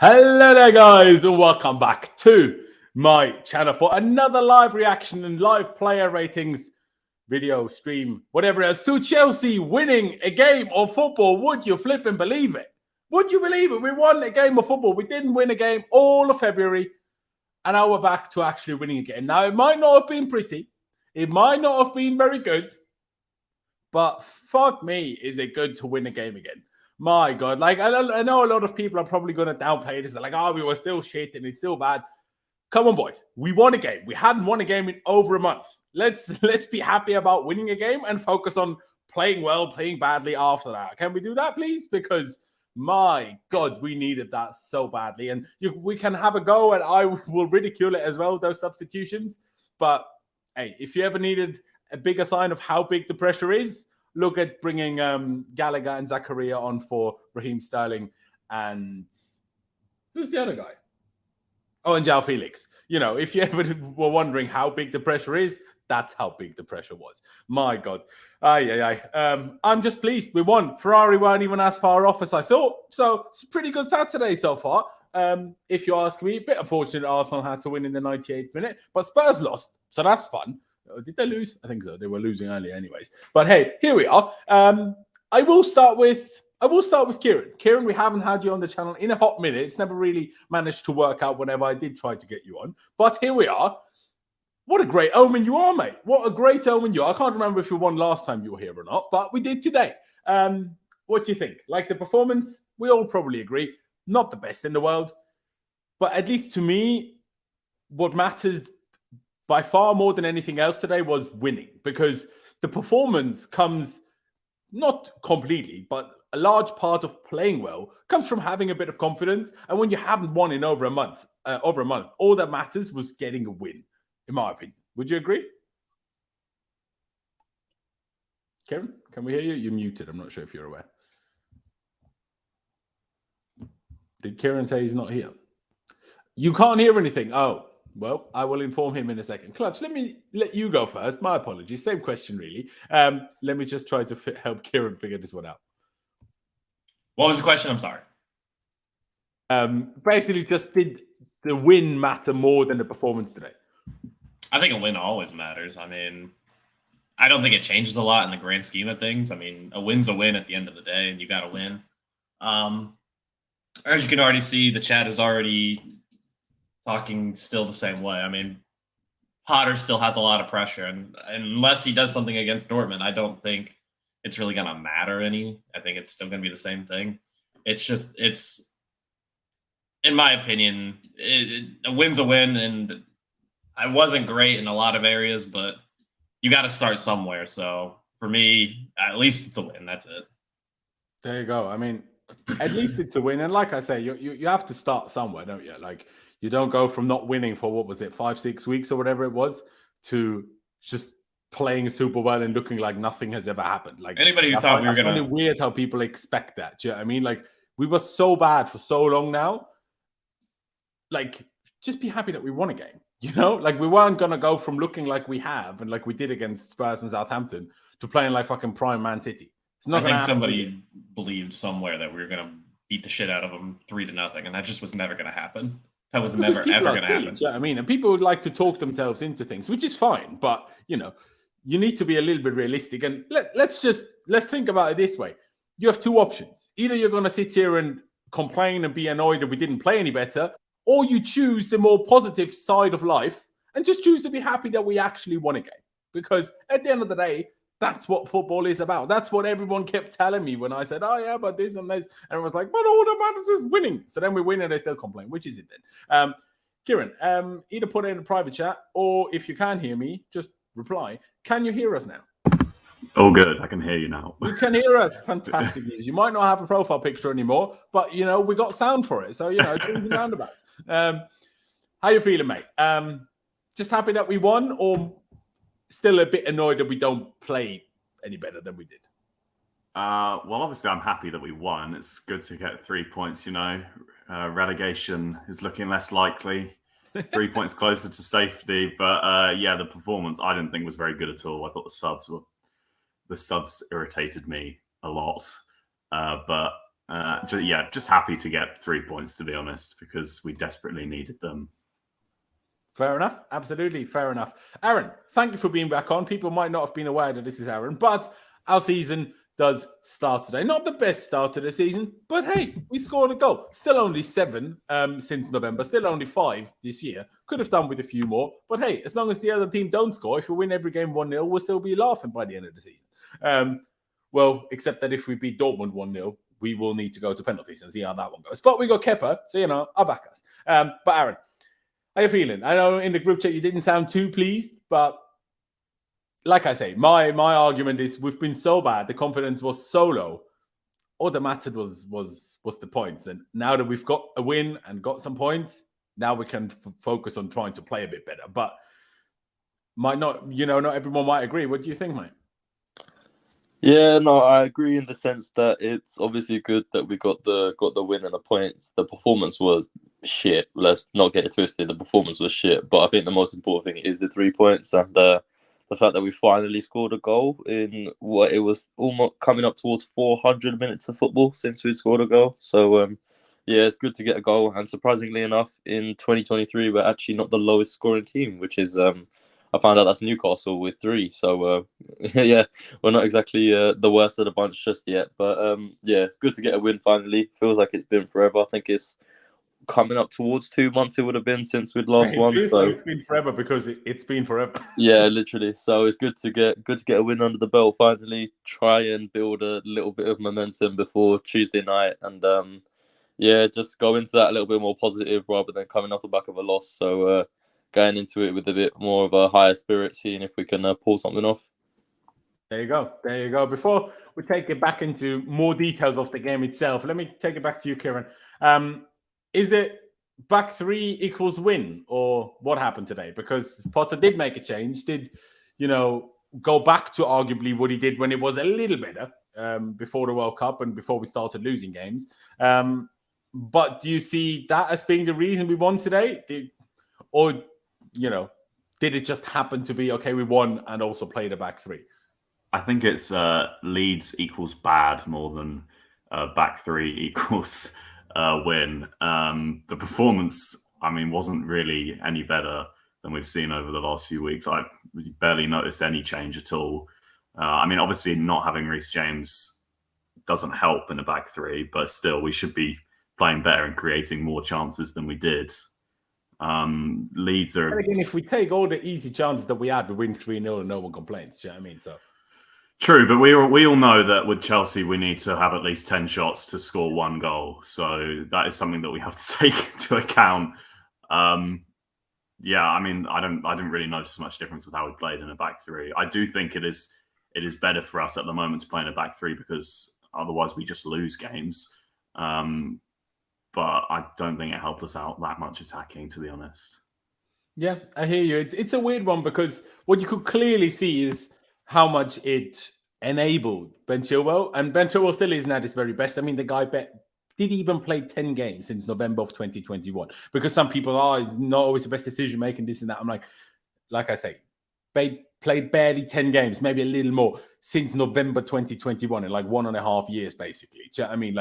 Hello there, guys, and welcome back to my channel for another live reaction and live player ratings video stream, whatever else, to Chelsea winning a game of football. Would you flipping believe it? Would you believe it? We won a game of football. We didn't win a game all of February, and now we're back to actually winning a game. Now, it might not have been pretty. It might not have been very good, but fuck me, is it good to win a game again? My God, like I know a lot of people are probably going to downplay this. They're like, oh, we were still shit and it's still bad. Come on, boys. We won a game. We hadn't won a game in over a month. Let's be happy about winning a game and focus on playing well, playing badly after that. Can we do that, please? Because my God, we needed that so badly. And we can have a go, and I will ridicule it as well, those substitutions. But hey, if you ever needed a bigger sign of how big the pressure is, look at bringing Gallagher and Zakaria on for Raheem Sterling and who's the other guy? Oh, and Joao Felix. You know, if you ever were wondering how big the pressure is, that's how big the pressure was. My God. I'm just pleased we won. Ferrari weren't even as far off as I thought. So it's a pretty good Saturday so far. If you ask me, a bit unfortunate Arsenal had to win in the 98th minute, but Spurs lost. So that's fun. Did they lose? I think so. They were losing earlier anyways. But hey, here we are. I will start with Kieran. Kieran, we haven't had you on the channel in a hot minute. It's never really managed to work out whenever I did try to get you on. But here we are. What a great omen you are, mate. What a great omen you are. I can't remember if you won last time you were here or not, but we did today. What do you think? Like the performance? We all probably agree. Not the best in the world. But at least to me, what matters by far more than anything else today was winning, because the performance comes not completely, but a large part of playing well comes from having a bit of confidence. And when you haven't won in over a month, all that matters was getting a win, in my opinion. Would you agree? Kieran, can we hear you? You're muted. I'm not sure if you're aware. Did Kieran say he's not here? You can't hear anything. Oh. Well, I will inform him in a second. Clutch, let me let you go first. My apologies. Same question, really. Let me just try to help Kieran figure this one out. What was the question? I'm sorry. Basically, just did the win matter more than the performance today? I think a win always matters. I mean, I don't think it changes a lot in the grand scheme of things. I mean, a win's a win at the end of the day, and you got to win. As you can already see, the chat is already talking still the same way. I mean, Potter still has a lot of pressure, and unless he does something against Dortmund, I don't think it's really going to matter any. I think it's still going to be the same thing. It's in my opinion, a win's a win, and I wasn't great in a lot of areas, but you got to start somewhere. So for me, at least it's a win. That's it. There you go. I mean, at least it's a win. And like I say, you have to start somewhere, don't you? Like, you don't go from not winning for, what was it, 5-6 weeks or whatever it was, to just playing super well and looking like nothing has ever happened. Like, anybody who thought we were going to... It's weird how people expect that. Do you know what I mean? Like, we were so bad for so long now. Like, just be happy that we won a game. You know? Like, we weren't going to go from looking like we have and like we did against Spurs and Southampton to playing like fucking prime Man City. It's not. I think somebody believed somewhere that we were going to beat the shit out of them 3-0, and that just was never going to happen. That was never, ever going to happen. Yeah, I mean, and people would like to talk themselves into things, which is fine. But, you know, you need to be a little bit realistic. And let's think about it this way. You have two options. Either you're going to sit here and complain and be annoyed that we didn't play any better, or you choose the more positive side of life and just choose to be happy that we actually won a game. Because at the end of the day, that's what football is about. That's what everyone kept telling me when I said, oh, yeah, but this and this. And everyone's like, but all that matters is winning. So then we win and they still complain. Which is it then? Kieran, either put it in a private chat, or if you can hear me, just reply. Can you hear us now? Oh, good. I can hear you now. You can hear us. Fantastic news. You might not have a profile picture anymore, but, you know, we got sound for it. So, you know, swings and roundabouts. How you feeling, mate? Just happy that we won, or still a bit annoyed that we don't play any better than we did? Well, obviously, I'm happy that we won. It's good to get 3 points, you know. Relegation is looking less likely. 3 points closer to safety. But, yeah, the performance I didn't think was very good at all. I thought the subs irritated me a lot. But just happy to get 3 points, to be honest, because we desperately needed them. Fair enough. Absolutely fair enough. Aaron, thank you for being back on. People might not have been aware that this is Aaron, but our season does start today. Not the best start to the season, but hey, we scored a goal. Still only 7 since November. Still only 5 this year. Could have done with a few more. But hey, as long as the other team don't score, if we win every game 1-0, we'll still be laughing by the end of the season. Well, except that if we beat Dortmund 1-0, we will need to go to penalties and see how that one goes. But we got Kepa, so, I'll back us. But Aaron, how are you feeling? I know in the group chat you didn't sound too pleased, but like I say, my argument is we've been so bad, the confidence was so low. All that mattered was the points. And now that we've got a win and got some points, now we can focus on trying to play a bit better. But not everyone might agree. What do you think, mate? Yeah, no, I agree in the sense that it's obviously good that we got the win and the points. The performance was shit. Let's not get it twisted. The performance was shit, but I think the most important thing is the 3 points and the fact that we finally scored a goal in what it was almost coming up towards 400 minutes of football since we scored a goal. So yeah, it's good to get a goal. And surprisingly enough, in 2023, we're actually not the lowest scoring team, which is I found out that's Newcastle with 3. So, yeah, we're not exactly the worst of the bunch just yet. But, yeah, it's good to get a win finally. Feels like it's been forever. I think it's coming up towards 2 months it would have been since we'd last won. Feels so like it's been forever because it's been forever. Yeah, literally. So it's good to get a win under the belt finally. Try and build a little bit of momentum before Tuesday night. And, yeah, just go into that a little bit more positive rather than coming off the back of a loss. So, going into it with a bit more of a higher spirit, seeing if we can pull something off. There you go. Before we take it back into more details of the game itself, let me take it back to you, Kieran. Is it back 3 equals win, or what happened today? Because Potter did make a change, did go back to arguably what he did when it was a little better before the World Cup and before we started losing games. But do you see that as being the reason we won today? Did it just happen to be, okay, we won and also played a back 3? I think it's Leeds equals bad more than back 3 equals win. The performance, wasn't really any better than we've seen over the last few weeks. I barely noticed any change at all. Obviously not having Reece James doesn't help in a back 3, but still we should be playing better and creating more chances than we did. Leeds are... And again, if we take all the easy chances that we had, we win 3-0 and no one complains. Do you know what I mean? So true, but we all know that with Chelsea, we need to have at least 10 shots to score 1 goal. So that is something that we have to take into account. I didn't really notice much difference with how we played in a back 3. I do think it is better for us at the moment to play in a back 3 because otherwise we just lose games. But I don't think it helped us out that much attacking, to be honest. Yeah, I hear you. It's a weird one because what you could clearly see is how much it enabled Ben Chilwell. And Ben Chilwell still isn't at his very best. The guy did even play 10 games since November of 2021. Because some people are not always the best decision making, this and that. I'm like I say, played barely 10 games, maybe a little more, since November 2021 in 1.5 years, basically. Do you know what I mean?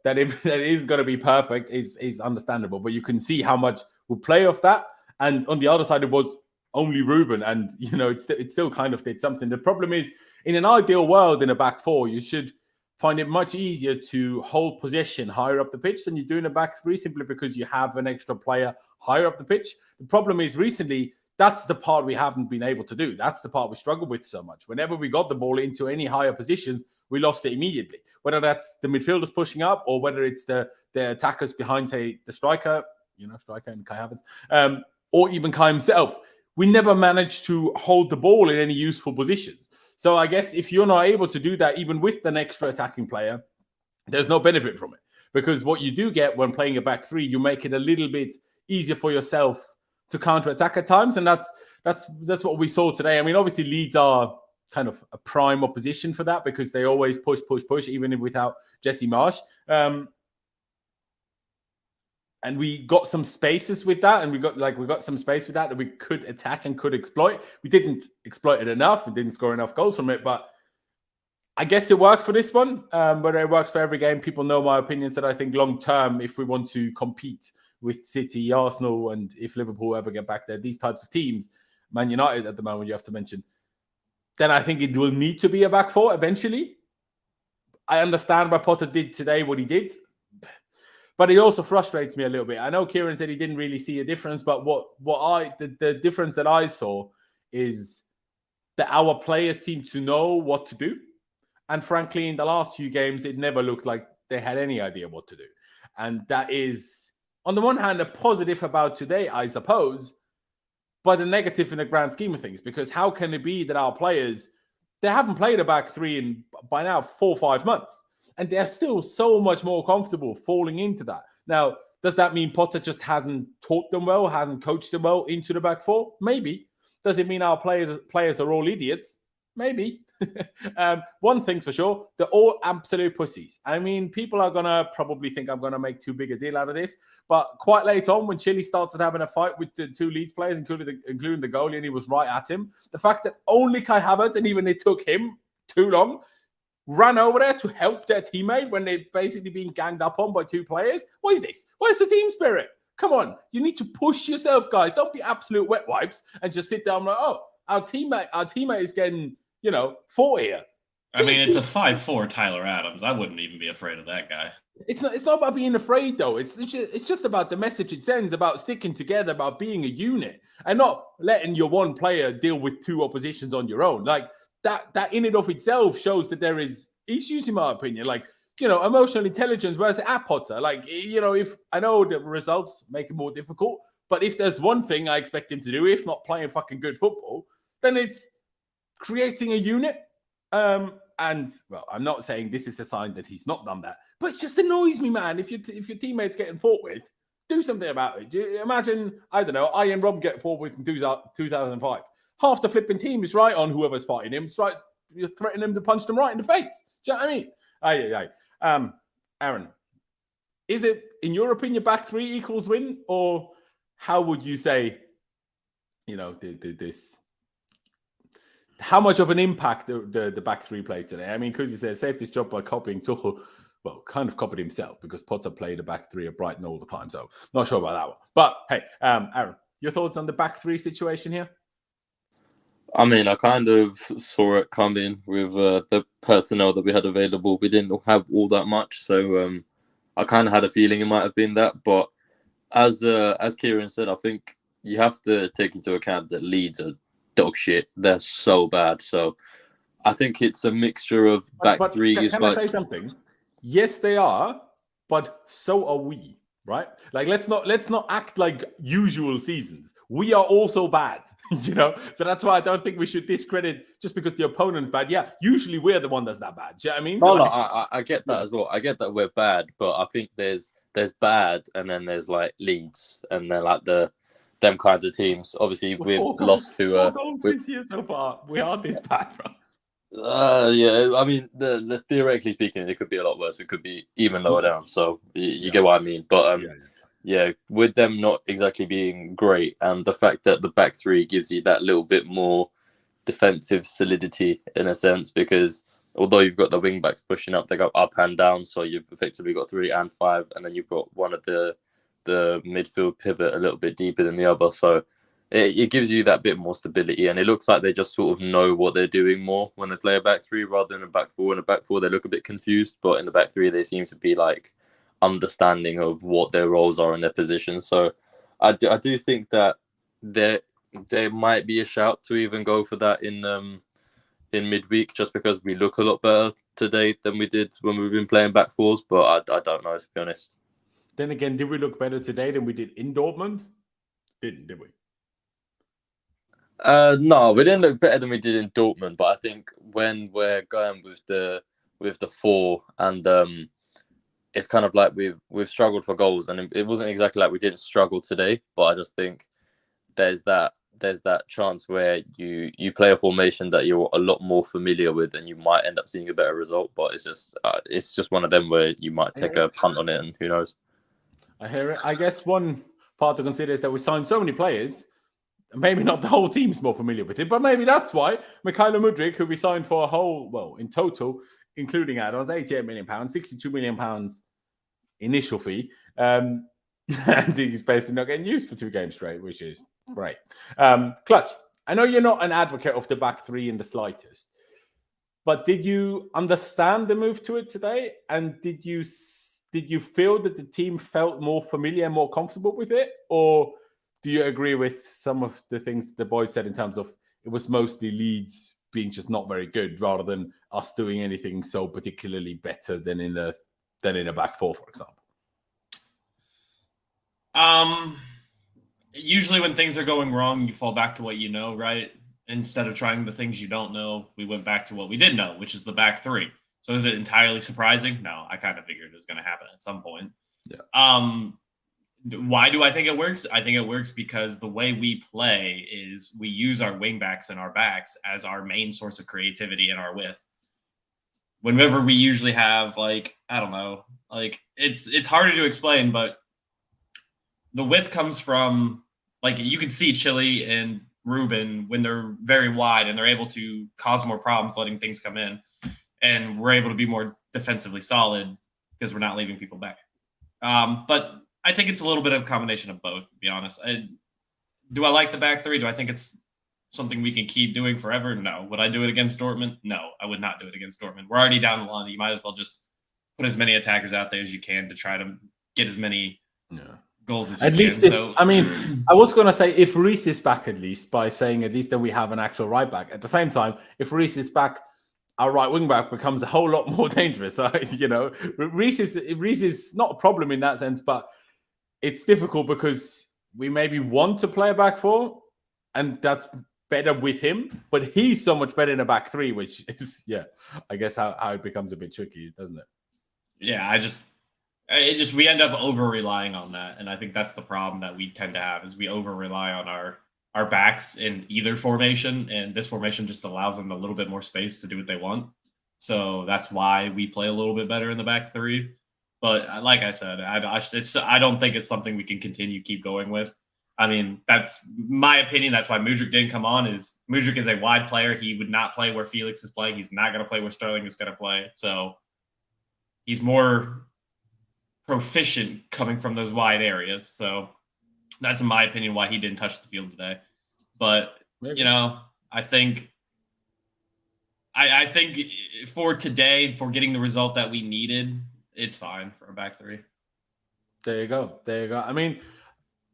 That is going to be perfect is understandable, but you can see how much we'll play off that. And on the other side, it was only Ruben, and it still kind of did something. The problem is, in an ideal world, in a back 4, you should find it much easier to hold possession higher up the pitch than you do in a back 3, simply because you have an extra player higher up the pitch. The problem is, recently, that's the part we haven't been able to do. That's the part we struggle with so much. Whenever we got the ball into any higher positions, we lost it immediately. Whether that's the midfielders pushing up or whether it's the attackers behind, say, the striker, striker and Kai Havertz, or even Kai himself. We never managed to hold the ball in any useful positions. So I guess if you're not able to do that, even with an extra attacking player, there's no benefit from it. Because what you do get when playing a back 3, you make it a little bit easier for yourself to counter-attack at times. And that's what we saw today. Obviously Leeds are kind of a prime opposition for that because they always push, even without Jesse Marsch. And we got some spaces with that, and we got some space with that we could attack and could exploit. We didn't exploit it enough. We didn't score enough goals from it, but I guess it worked for this one, but it works for every game. People know my opinions that I think long term, if we want to compete with City, Arsenal, and if Liverpool ever get back there, these types of teams, Man United at the moment, you have to mention, then I think it will need to be a back four eventually. I understand why Potter did today what he did, but it also frustrates me a little bit. I know Kieran said he didn't really see a difference, but the difference that I saw is that our players seem to know what to do. And frankly, in the last few games, it never looked like they had any idea what to do. And that is, on the one hand, a positive about today, I suppose, but a negative in the grand scheme of things. Because how can it be that our players, they haven't played a back three in, by now, 4 or 5 months. And they're still so much more comfortable falling into that. Now, does that mean Potter just hasn't taught them well, hasn't coached them well into the back four? Maybe. Does it mean our players are all idiots? Maybe. One thing's for sure, they're all absolute pussies. I mean, people are going to probably think I'm going to make too big a deal out of this, but quite late on, when Chile started having a fight with the 2 Leeds players, including the goalie, and he was right at him, the fact that only Kai Havertz, and even it took him too long, ran over there to help their teammate when they've basically been ganged up on by 2 players. What is this? Where's the team spirit? Come on, you need to push yourself, guys. Don't be absolute wet wipes and just sit down like, oh, our teammate is getting, 4 here. I mean, it's a 5'4" Tyler Adams. I wouldn't even be afraid of that guy. It's not about being afraid, though. It's just about the message it sends, about sticking together, about being a unit, and not letting your one player deal with 2 oppositions on your own. Like, that in and of itself shows that there is issues, in my opinion. Like, emotional intelligence, whereas at Potter, like, if I know the results make it more difficult, but if there's one thing I expect him to do, if not playing fucking good football, then it's creating a unit. And well, I'm not saying this is a sign that he's not done that, but it just annoys me, man. If your teammate's getting fought with, do something about it. Imagine, I don't know, Ian Robb get fought with in 2005. Half the flipping team is right on whoever's fighting him. It's right, you're threatening him to punch them right in the face. Do you know what I mean? Aaron, is it, in your opinion, back three equals win, or how would you say, this? How much of an impact the back three played today? I mean, Kuzi said saved his job by copying Tuchel. Well, kind of copied himself because Potter played a back three at Brighton all the time. So not sure about that one. But hey, Aaron, your thoughts on the back three situation here? I mean, I kind of saw it coming with the personnel that we had available. We didn't have all that much, so I kind of had a feeling it might have been that. But as Kieran said, I think you have to take into account that Leeds are dog shit. They're so bad. So I think it's a mixture of back three. Can I say something? Yes, they are, but so are we, right? Like, let's not act like usual seasons. We are also bad, So that's why I don't think we should discredit just because the opponent's bad. Yeah, usually we're the one that's that bad. Do you know what I mean? So I get that as well. I get that we're bad, but I think there's bad, and then there's like Leeds, and then like them kinds of teams. Obviously, we've lost to. This year so far, we are this bad, bro. Yeah, I mean, the theoretically speaking, it could be a lot worse. It could be even lower down. So you get what I mean. But yeah, with them not exactly being great, and the fact that the back three gives you that little bit more defensive solidity in a sense, because although you've got the wing backs pushing up, they go up and down. So you've effectively got 3 and 5, and then you've got one of the midfield pivot a little bit deeper than the other. So it gives you that bit more stability, and it looks like they just sort of know what they're doing more when they play a back three rather than a back four. In a back four, they look a bit confused, but in the back three, they seem to be like understanding of what their roles are in their positions. So I do think that there might be a shout to even go for that in midweek, just because we look a lot better today than we did when we've been playing back fours. But I don't know, to be honest. Then again, did we look better today than we did in Dortmund? Did we? No, we didn't look better than we did in Dortmund. But I think when we're going with the 4, and it's kind of like we've struggled for goals, and it wasn't exactly like we didn't struggle today. But I just think there's that chance where you play a formation that you're a lot more familiar with, and you might end up seeing a better result. But it's just one of them where you might take a punt on it, and who knows. I hear it. I guess one part to consider is that we signed so many players, maybe not the whole team's more familiar with it, but maybe that's why Mikhailo Mudryk, who we signed for a whole, well, in total, including add-ons, £88 million, £62 million initial fee. And he's basically not getting used for 2 games straight, which is great. Clutch, I know you're not an advocate of the back three in the slightest, but did you understand the move to it today? And did you feel that the team felt more familiar and more comfortable with it? Or do you agree with some of the things the boys said in terms of it was mostly Leeds being just not very good rather than us doing anything so particularly better than in a back four, for example? Usually when things are going wrong, you fall back to what you know, right? Instead of trying the things you don't know, we went back to what we did know, which is the back three. So is it entirely surprising? No, I kind of figured it was going to happen at some point. Yeah. Why do I think it works? I think it works because the way we play is we use our wing backs and our backs as our main source of creativity and our width. Whenever we usually have, like, I don't know, like it's harder to explain, but the width comes from, like, you can see Chile and Ruben when they're very wide and they're able to cause more problems letting things come in. And we're able to be more defensively solid because we're not leaving people back. But I think it's a little bit of a combination of both, to be honest. Do I like the back three? Do I think it's something we can keep doing forever? No. Would I do it against Dortmund? No, I would not do it against Dortmund. We're already down the line. You might as well just put as many attackers out there as you can to try to get as many goals as you at can. Least I was going to say if Reece is back, at least, by saying at least then we have an actual right back. At the same time, if Reece is back, our right wing back becomes a whole lot more dangerous. Reece is not a problem in that sense, but it's difficult because we maybe want to play a back four, and that's better with him. But he's so much better in a back three, which is, I guess how it becomes a bit tricky, doesn't it? Yeah, we end up over relying on that, and I think that's the problem that we tend to have is we over rely on our backs in either formation, and this formation just allows them a little bit more space to do what they want. So that's why we play a little bit better in the back three. But like I said, I don't think it's something we can keep going with. I mean, that's my opinion. That's why Mudryk didn't come on. Mudryk is a wide player. He would not play where Felix is playing. He's not going to play where Sterling is going to play. So he's more proficient coming from those wide areas. So that's, in my opinion, why he didn't touch the field today. But, Maybe. I think for today, for getting the result that we needed, it's fine for a back three. There you go. I mean,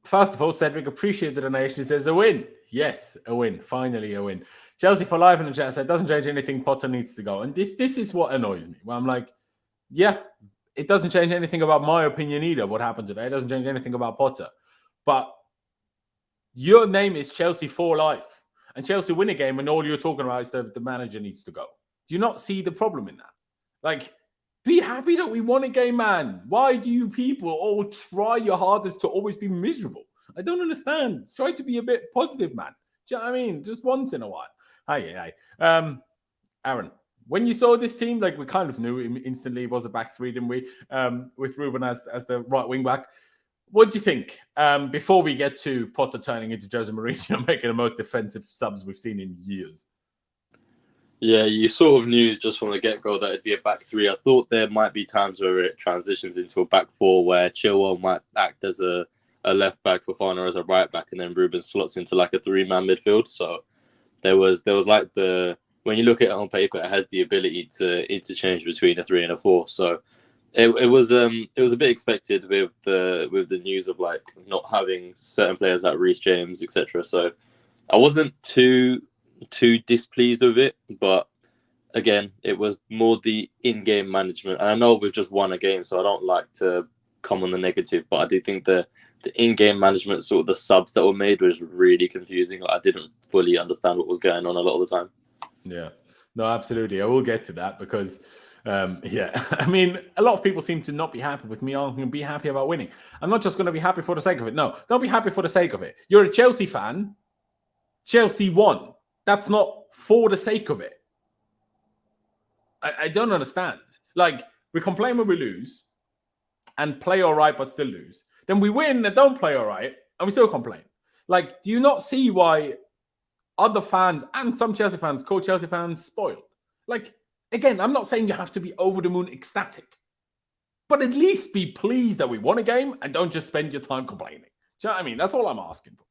first of all, Cedric, appreciate the donation. He says a win. Yes, a win. Finally a win. Chelsea for life in the chat said, doesn't change anything. Potter needs to go. And this is what annoys me. Well, I'm like, yeah, it doesn't change anything about my opinion either, what happened today. It doesn't change anything about Potter. But your name is Chelsea for life. And Chelsea win a game and all you're talking about is the manager needs to go. Do you not see the problem in that? Like, be happy that we won a game, man. Why do you people all try your hardest to always be miserable? I don't understand. Try to be a bit positive, man. Do you know what I mean? Just once in a while. Hi. Aaron, when you saw this team, like, we kind of knew instantly it was a back three, didn't we? With Ruben as the right wing back. What do you think? Before we get to Potter turning into Jose Mourinho, making the most defensive subs we've seen in years. Yeah, you sort of knew just from the get-go that it'd be a back three. I thought there might be times where it transitions into a back four where Chilwell might act as a left back, Fofana as a right back, and then Ruben slots into like a three-man midfield. So there was like when you look at it on paper, it has the ability to interchange between a 3 and a 4. So it was a bit expected with the news of like not having certain players like Reece James, etc. So I wasn't too displeased with it, but again, it was more the in-game management. And I know we've just won a game, so I don't like to come on the negative, but I do think the in-game management, sort of the subs that were made, was really confusing. Like, I didn't fully understand what was going on a lot of the time. Yeah, no, absolutely. I will get to that because, I mean, a lot of people seem to not be happy with me. I'm going to be happy about winning. I'm not just going to be happy for the sake of it. No, don't be happy for the sake of it. You're a Chelsea fan. Chelsea won. That's not for the sake of it. I don't understand. Like, we complain when we lose and play all right, but still lose. Then we win and don't play all right, and we still complain. Like, do you not see why other fans and some Chelsea fans call Chelsea fans spoiled? Like, again, I'm not saying you have to be over the moon ecstatic, but at least be pleased that we won a game and don't just spend your time complaining. Do you know what I mean? That's all I'm asking for.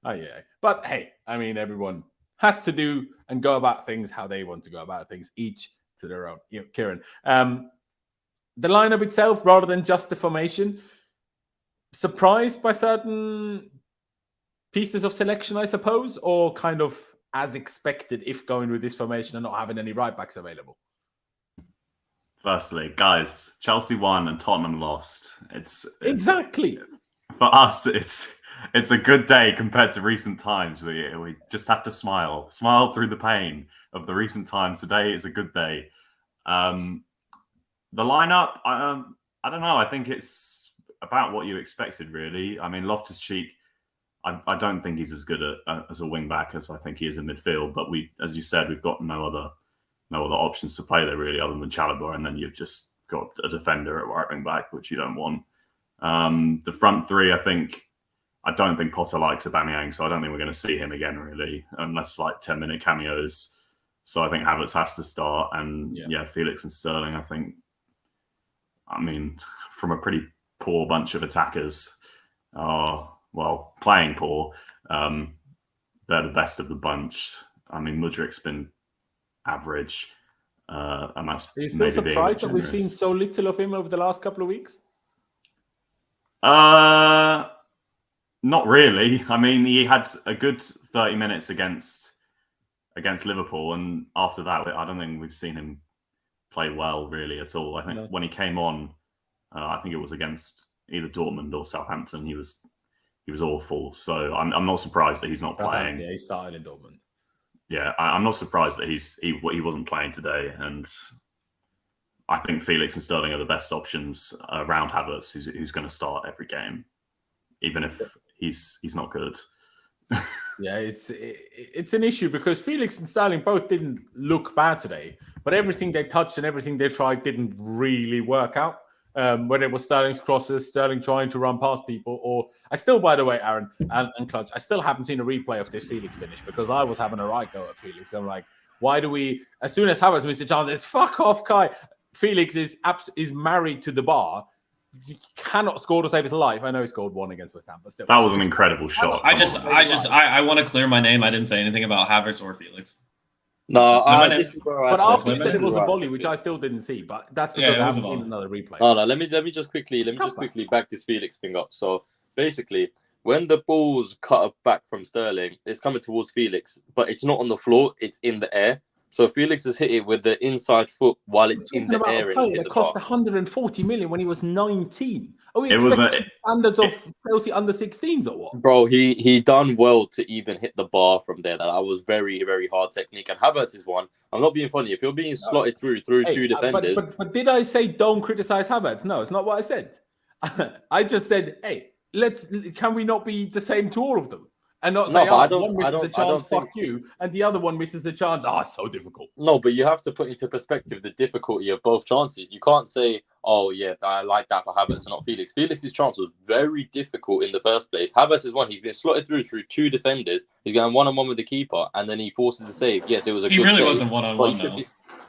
Oh, yeah. But hey, I mean, everyone has to do and go about things how they want to go about things, each to their own. You know, Kieran, the lineup itself, rather than just the formation, surprised by certain pieces of selection, I suppose, or kind of as expected if going with this formation and not having any right backs available? Firstly, guys, Chelsea won and Tottenham lost. It's exactly for us. It's a good day compared to recent times. We just have to smile through the pain of the recent times. Today is a good day. The lineup, I don't know. I think it's about what you expected, really. I mean, Loftus-Cheek, I don't think he's as good as a wing back as I think he is in midfield. But as you said, we've got no other options to play there really, other than Chalobah, and then you've just got a defender at right wing back, which you don't want. The front three, I don't think Potter likes Aubameyang, so I don't think we're going to see him again really, unless like 10-minute cameos. So I think Havertz has to start, and Felix and Sterling. I mean, from a pretty poor bunch of attackers, playing poor, they're the best of the bunch. I mean, Mudryk's been average, and that's Are you still surprised that we've seen so little of him over the last couple of weeks? Not really. I mean, he had a good 30 minutes against Liverpool, and after that, I don't think we've seen him play well really at all. I think when he came on, I think it was against either Dortmund or Southampton. He was awful. So I'm not surprised that he's not playing. Yeah, he started in Dortmund. Yeah, I'm not surprised that he wasn't playing today, and I think Felix and Sterling are the best options around Havertz, who's going to start every game, even if he's not good. Yeah, it's an issue because Felix and Sterling both didn't look bad today, but everything they touched and everything they tried didn't really work out. Whether it was Sterling's crosses, Sterling trying to run past people, or I still, by the way, Aaron and Clutch, I still haven't seen a replay of this Felix finish because I was having a right go at Felix. I'm like, why do we? As soon as Havertz missed a chance, it's fuck off, Kai. Felix is married to the bar. He cannot score to save his life. I know he scored one against West Ham, but still, that was an incredible shot. I want to clear my name. I didn't say anything about Havertz or Felix. No, but after you said it was a volley, which I still didn't see, but that's because I haven't seen another replay. No, let me just quickly back this Felix thing up. So basically, when the ball's cut back from Sterling, it's coming towards Felix, but it's not on the floor; it's in the air. So Felix has hit it with the inside foot while it's in the air. It cost 140 million when he was 19. Are we expecting standards of Chelsea under 16s or what? Bro, he done well to even hit the bar from there. That was very, very hard technique. And Havertz is one. I'm not being funny. If you're being slotted through two defenders. But did I say don't criticize Havertz? No, it's not what I said. I just said, hey, can we not be the same to all of them? And not say, one misses a chance, fuck you, and the other one misses a chance, it's so difficult. No, but you have to put into perspective the difficulty of both chances. You can't say, oh, yeah, I like that for Havertz and not Felix. Felix's chance was very difficult in the first place. Havertz is one. He's been slotted through two defenders. He's going one-on-one with the keeper, and then he forces a save. Yes, it was a good save. He really wasn't one-on-one, though.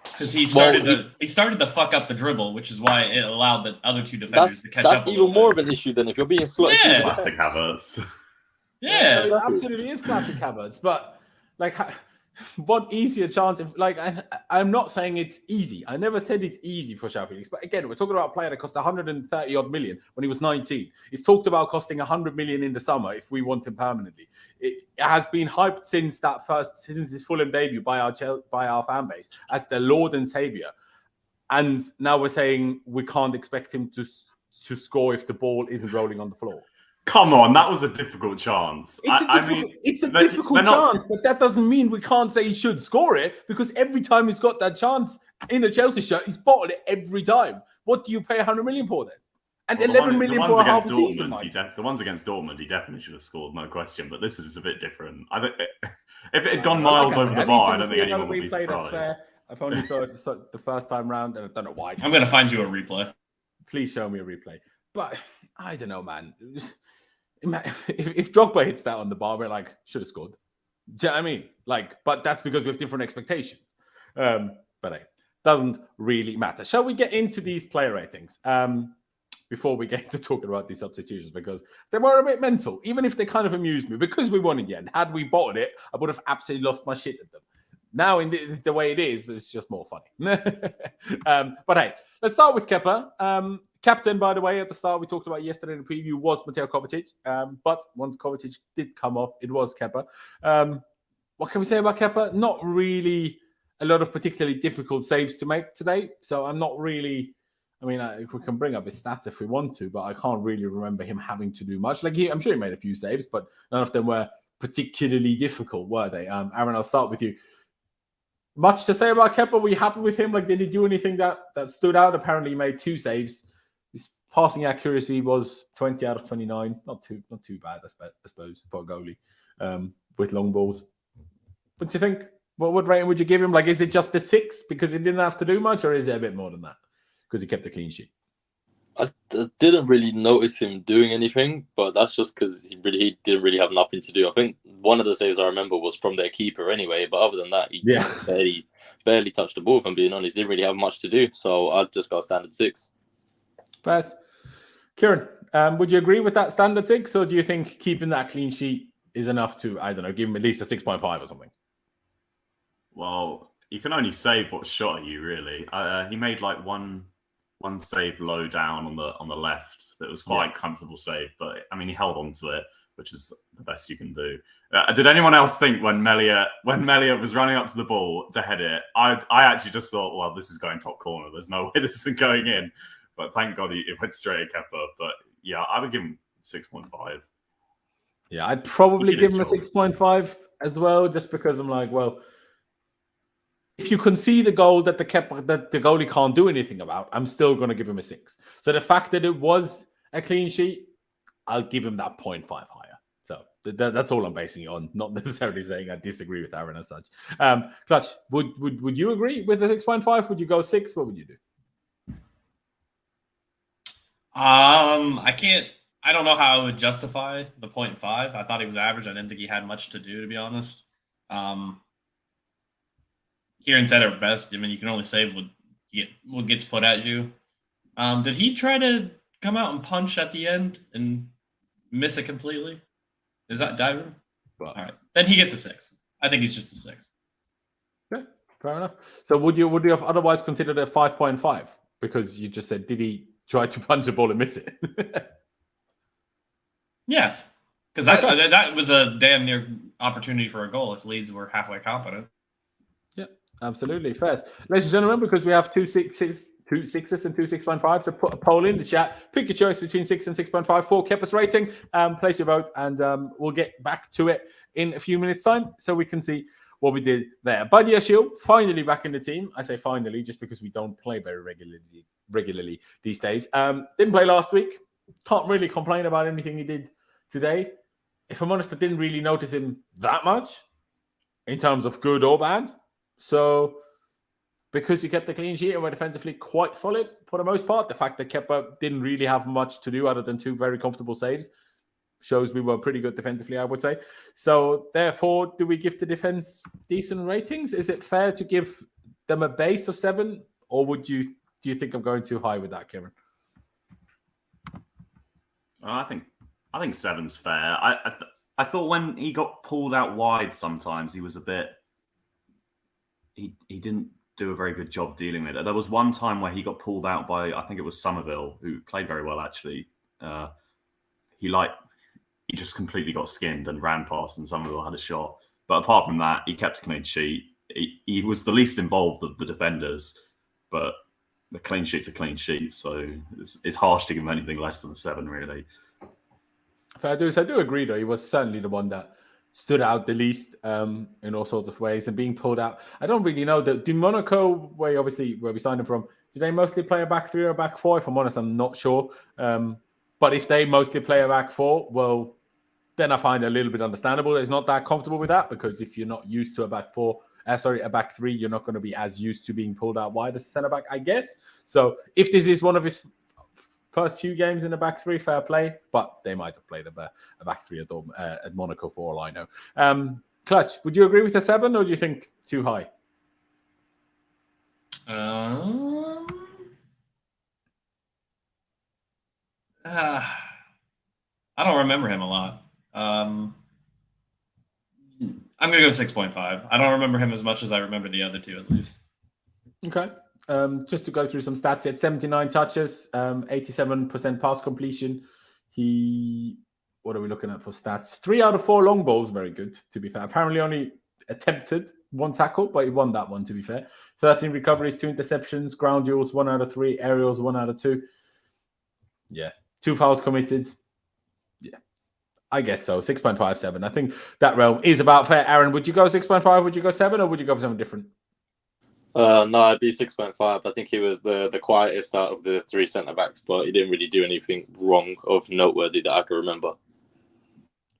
Because he started to fuck up the dribble, which is why it allowed the other two defenders to catch up. That's even more of an issue than if you're being slotted through. Classic Havertz. Yeah, it absolutely is classic Havertz. But like, what easier chance? I'm not saying it's easy. I never said it's easy for Joao Felix. But again, we're talking about a player that cost 130 odd million when he was 19. It's talked about costing 100 million in the summer if we want him permanently. It has been hyped since his Fulham debut by our fan base as the Lord and Savior. And now we're saying we can't expect him to score if the ball isn't rolling on the floor. Come on, that was a difficult chance. It's a difficult chance, but that doesn't mean we can't say he should score it because every time he's got that chance in a Chelsea shirt, he's bottled it every time. What do you pay 100 million for then? And 11 million for a half a season. The ones against Dortmund, he definitely should have scored, no question. But this is a bit different. I think if it had gone miles over the bar, I don't think anyone would be surprised. I've only saw it the first time round, and I don't know why. I'm going to find you a replay. Please show me a replay. But I don't know, man. if Drogba hits that on the bar, we're like, should have scored. Do you know what I mean? Like, but that's because we have different expectations. But hey, doesn't really matter. Shall we get into these player ratings before we get to talking about these substitutions? Because they were a bit mental, even if they kind of amused me. Because we won again. Had we bottled it, I would have absolutely lost my shit at them. Now, in the way it is, it's just more funny. But hey, let's start with Kepa. Captain, by the way, at the start, we talked about yesterday in the preview, was Mateo Kovacic. But once Kovacic did come off, it was Kepa. What can we say about Kepa? Not really a lot of particularly difficult saves to make today. So I'm not really... I mean, we can bring up his stats if we want to, but I can't really remember him having to do much. Like, I'm sure he made a few saves, but none of them were particularly difficult, were they? Aaron, I'll start with you. Much to say about Kepa? Were you happy with him? Like, did he do anything that stood out? Apparently, he made 2 saves. His passing accuracy was 20 out of 29. Not too bad, I suppose, for a goalie with long balls. What do you think? What rating would you give him? Like, is it just a 6 because he didn't have to do much, or is it a bit more than that because he kept a clean sheet? I didn't really notice him doing anything, but that's just because he didn't really have nothing to do. I think one of the saves I remember was from their keeper anyway, but other than that, he barely touched the ball, if I'm being honest. He didn't really have much to do, so I'd just go standard 6. Pass. Kieran, would you agree with that standard 6, or do you think keeping that clean sheet is enough to, I don't know, give him at least a 6.5 or something? Well, you can only save what's shot at you, really. He made like one save low down on the left that was quite a comfortable save, but I mean he held on to it, which is the best you can do. Did anyone else think when Melia was running up to the ball to head it, I actually just thought, well, this is going top corner. There's no way this isn't going in. But thank God it went straight at Kepa. But yeah, I would give him 6.5. Yeah, I'd probably give him a 6.5 as well, just because I'm like, well, if you concede the goal that the goalie can't do anything about, I'm still going to give him a 6. So the fact that it was a clean sheet, I'll give him that 0.5 higher. So that's all I'm basing it on, not necessarily saying I disagree with Aaron as such. Clutch, would you agree with the 6.5? Would you go 6? What would you do? I don't know how I would justify the 0.5. I thought he was average. I didn't think he had much to do, to be honest. Kieran said it best. I mean, you can only save what gets put at you. Did he try to come out and punch at the end and miss it completely? Is that diving? Well, all right. Then he gets a 6. I think he's just a 6. Okay, fair enough. So would you have otherwise considered a 5.5? Because you just said, did he try to punch a ball and miss it? Yes. Because that was a damn near opportunity for a goal if Leeds were halfway competent. Yeah, absolutely. First, ladies and gentlemen, because we have 2 6s and 2 6.5, to put a poll in the chat. Pick your choice between 6 and 6.5 for Kepa's rating. Place your vote, and we'll get back to it in a few minutes' time so we can see what we did there. Badia Shield, finally back in the team. I say finally just because we don't play very regularly these days. Didn't play last week. Can't really complain about anything he did today. If I'm honest, I didn't really notice him that much in terms of good or bad. So because we kept the clean sheet and were defensively quite solid for the most part, the fact that Kepa didn't really have much to do other than 2 very comfortable saves shows we were pretty good defensively, I would say. So therefore, do we give the defense decent ratings? Is it fair to give them a base of 7, or do you think I'm going too high with that, Kieran? I think 7's fair. I thought when he got pulled out wide, sometimes he was a bit. He didn't do a very good job dealing with it. There was one time where he got pulled out by, I think it was Somerville, who played very well actually. He just completely got skinned and ran past, and Somerville had a shot. But apart from that, he kept a clean sheet. He was the least involved of the defenders, but the clean sheet's a clean sheet, so it's harsh to give him anything less than a 7, really. Fair dues. I do agree, though. He was certainly the one that stood out the least in all sorts of ways, and being pulled out. I don't really know. Do Monaco, where we signed him from, do they mostly play a back 3 or a back 4? If I'm honest, I'm not sure. But if they mostly play a back 4, well, then I find it a little bit understandable. It's not that comfortable with that, because if you're not used to a back 3, you're not going to be as used to being pulled out wide as a centre back, I guess. So if this is one of his first 2 games in the back three, fair play, but they might have played a back three at Monaco for all I know. Clutch, would you agree with the 7 or do you think too high? I don't remember him a lot. I'm going to go 6.5. I don't remember him as much as I remember the other 2, at least. Okay. Just to go through some stats, he had 79 touches, 87% pass completion. What are we looking at for stats? 3 out of 4 long balls, very good, to be fair. Apparently only attempted 1 tackle, but he won that one, to be fair. 13 recoveries, 2 interceptions, ground duels, 1 out of 3, aerials, 1 out of 2. Yeah. 2 fouls committed. Yeah. I guess so. 6.57. I think that realm is about fair. Aaron, would you go 6.5? Would you go 7 or would you go for something different? No, I'd be 6.5. I think he was the quietest out of the 3 centre-backs, but he didn't really do anything wrong of noteworthy that I can remember.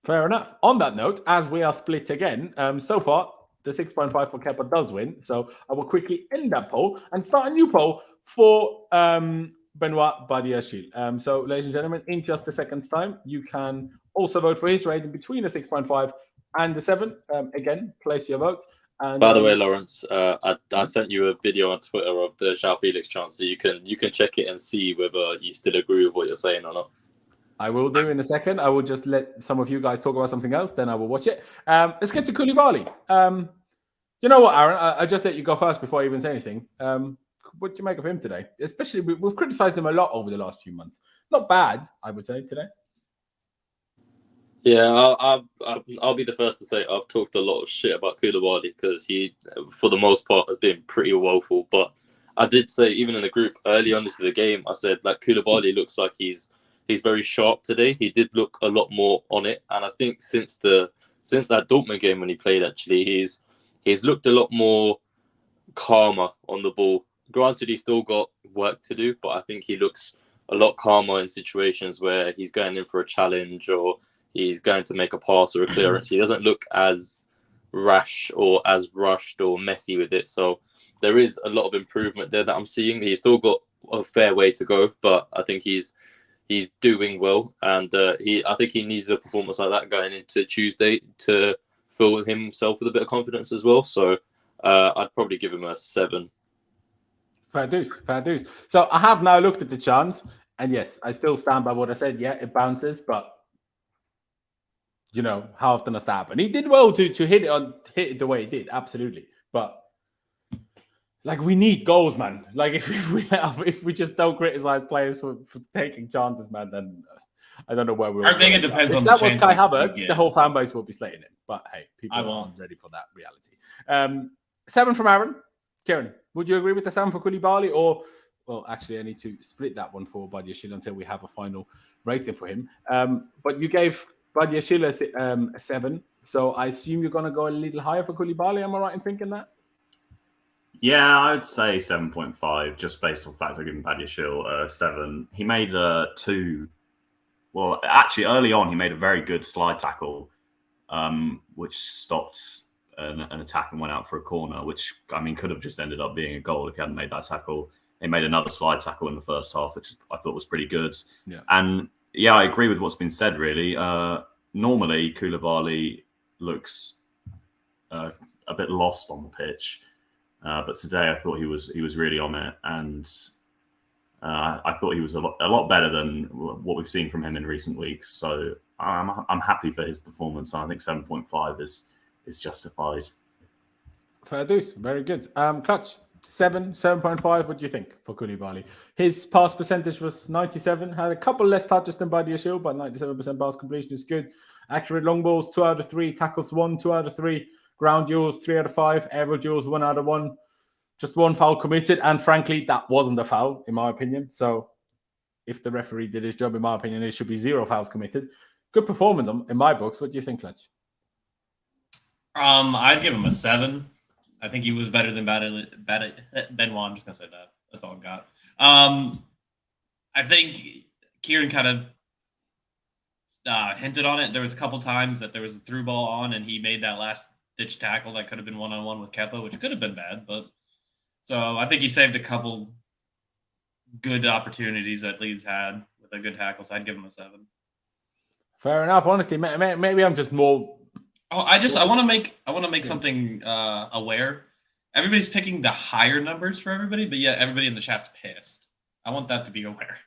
Fair enough. On that note, as we are split again, so far, the 6.5 for Kepa does win. So I will quickly end that poll and start a new poll for Benoit Badiashile. So, ladies and gentlemen, in just a second's time, you can also vote for his rating between the 6.5 and the 7. Again, place your vote. And, by the way, Laurenz, I sent you a video on Twitter of the Joao Felix chance, so you can check it and see whether you still agree with what you're saying or not. I will do in a second. I will just let some of you guys talk about something else, then I will watch it. Let's get to Koulibaly. You know what, Aaron? I just let you go first before I even say anything. What do you make of him today? Especially, we've criticised him a lot over the last few months. Not bad, I would say, today. Yeah, I'll be the first to say I've talked a lot of shit about Koulibaly because he, for the most part, has been pretty woeful. But I did say, even in the group early on into the game, I said, like, Koulibaly looks like he's very sharp today. He did look a lot more on it, and I think since that Dortmund game when he played, actually, he's looked a lot more calmer on the ball. Granted, he's still got work to do, but I think he looks a lot calmer in situations where he's going in for a challenge or he's going to make a pass or a clearance. He doesn't look as rash or as rushed or messy with it. So there is a lot of improvement there that I'm seeing. He's still got a fair way to go, but I think he's doing well. And I think he needs a performance like that going into Tuesday to fill himself with a bit of confidence as well. So I'd probably give him a 7. Fair dues. So I have now looked at the chance, and yes, I still stand by what I said. Yeah, it bounces, but you know, how often does that happen? He did well to hit it the way he did, absolutely. But like, we need goals, man. Like, if we just don't criticize players for taking chances, man, then I don't know where we're. I think it depends on the chances. If that was Kai Havertz, the whole fan base will be slating him. But hey, people aren't ready for that reality. 7 from Aaron. Kieran, would you agree with the 7 for Koulibaly, or well, actually, I need to split that one for Badiashile until we have a final rating for him. But you gave Badiashile a 7, so I assume you're going to go a little higher for Koulibaly. Am I right in thinking that? Yeah, I would say 7.5, just based on the fact I've given Badiashile 7. He made 2. Well, actually, early on, he made a very good slide tackle, which stopped an attack and went out for a corner, which, I mean, could have just ended up being a goal if he hadn't made that tackle. He made another slide tackle in the first half, which I thought was pretty good. Yeah. And yeah, I agree with what's been said, really. Normally, Koulibaly looks a bit lost on the pitch. But today I thought he was really on it. And I thought he was a lot better than what we've seen from him in recent weeks. So I'm happy for his performance. I think 7.5 is justified. Fair dues. Very good. Clutch, 7.5. What do you think for Koulibaly? His pass percentage was 97. Had a couple less touches than Badiashile, but 97% pass completion is good. Accurate long balls, 2 out of 3. Tackles 1, 2 out of 3. Ground duels, 3 out of 5. Aerial duels, 1 out of 1. Just 1 foul committed. And frankly, that wasn't a foul, in my opinion. So if the referee did his job, in my opinion, it should be 0 fouls committed. Good performance in my books. What do you think, Clutch? I'd give him a 7. I think he was better than Benoit. I'm just gonna say that. That's all I've got. I think Kieran kind of hinted on it. There was a couple times that there was a through ball on, and he made that last ditch tackle that could have been 1-on-1 with Kepa, which could have been bad. But so I think he saved a couple good opportunities that Leeds had with a good tackle, so I'd give him a 7. Fair enough. Honestly, maybe I'm just more. Oh, I want to make something aware. Everybody's picking the higher numbers for everybody, but yet everybody in the chat's pissed. I want that to be aware.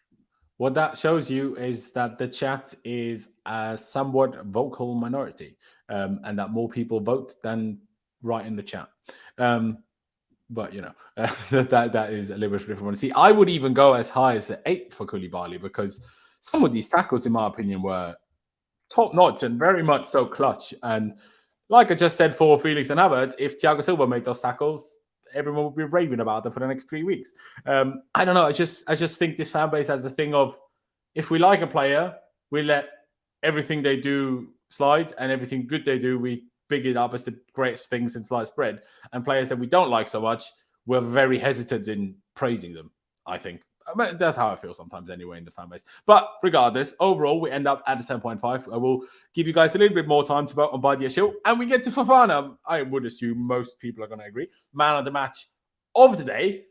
What that shows you is that the chat is a somewhat vocal minority, and that more people vote than write in the chat. But that is a little bit different. See, I would even go as high as an 8 for Koulibaly because some of these tackles, in my opinion, were top notch and very much so clutch. And like I just said for Felix and Havertz, if Thiago Silva made those tackles, everyone would be raving about them for the next 3 weeks. I don't know. I just think this fan base has a thing of, if we like a player, we let everything they do slide, and everything good they do, we big it up as the greatest thing since sliced bread. And players that we don't like so much, we're very hesitant in praising them, I think. I mean, that's how I feel sometimes anyway in the fan base. But regardless, overall, we end up at the 7.5. I will give you guys a little bit more time to vote on Badia Shield. And we get to Fofana. I would assume most people are going to agree. Man of the match of the day.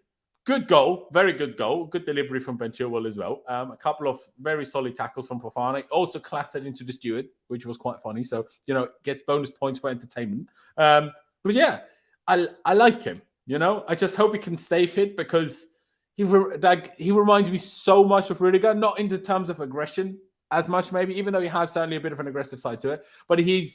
Good goal. Very good goal. Good delivery from Ben Chilwell as well. A couple of very solid tackles from Fofana. Also clattered into the steward, which was quite funny. So, get bonus points for entertainment. But yeah, I like him. I just hope he can stay fit because he reminds me so much of Rudiger, not in the terms of aggression as much, maybe, even though he has certainly a bit of an aggressive side to it. But he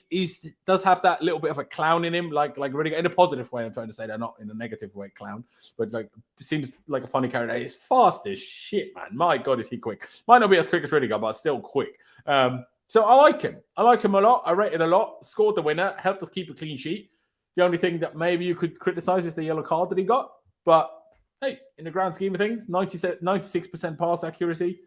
does have that little bit of a clown in him, like Rudiger, in a positive way. I'm trying to say that, not in a negative way, clown. But seems like a funny character. He's fast as shit, man. My God, is he quick? Might not be as quick as Rudiger, but still quick. So I like him. I like him a lot. I rate it a lot. Scored the winner. Helped us keep a clean sheet. The only thing that maybe you could criticize is the yellow card that he got. But hey, in the grand scheme of things, 96% pass accuracy,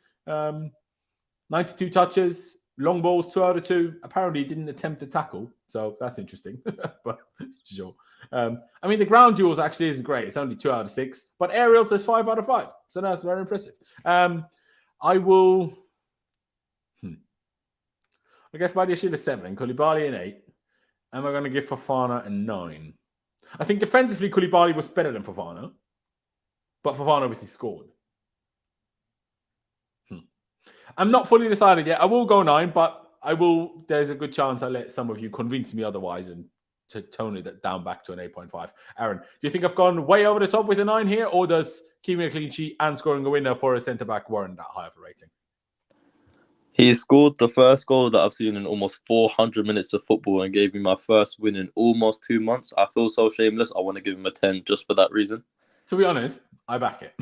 92 touches, long balls, 2 out of 2. Apparently, he didn't attempt to tackle, so that's interesting. But sure. I mean, the ground duels actually isn't great. It's only 2 out of 6, but aerials is 5 out of 5. So that's very impressive. I will. I guess Badia Shield a 7, Koulibaly an 8, and we're going to give Fofana a 9. I think defensively, Koulibaly was better than Fofana. But Fofana obviously scored. I'm not fully decided yet. I will go 9, but there's a good chance I'll let some of you convince me otherwise and to tone it down back to an 8.5. Aaron, do you think I've gone way over the top with a 9 here, or does keeping a clean sheet and scoring a winner for a centre-back warrant that high of a rating? He scored the first goal that I've seen in almost 400 minutes of football and gave me my first win in almost 2 months. I feel so shameless. I want to give him a 10 just for that reason. To be honest, I back it.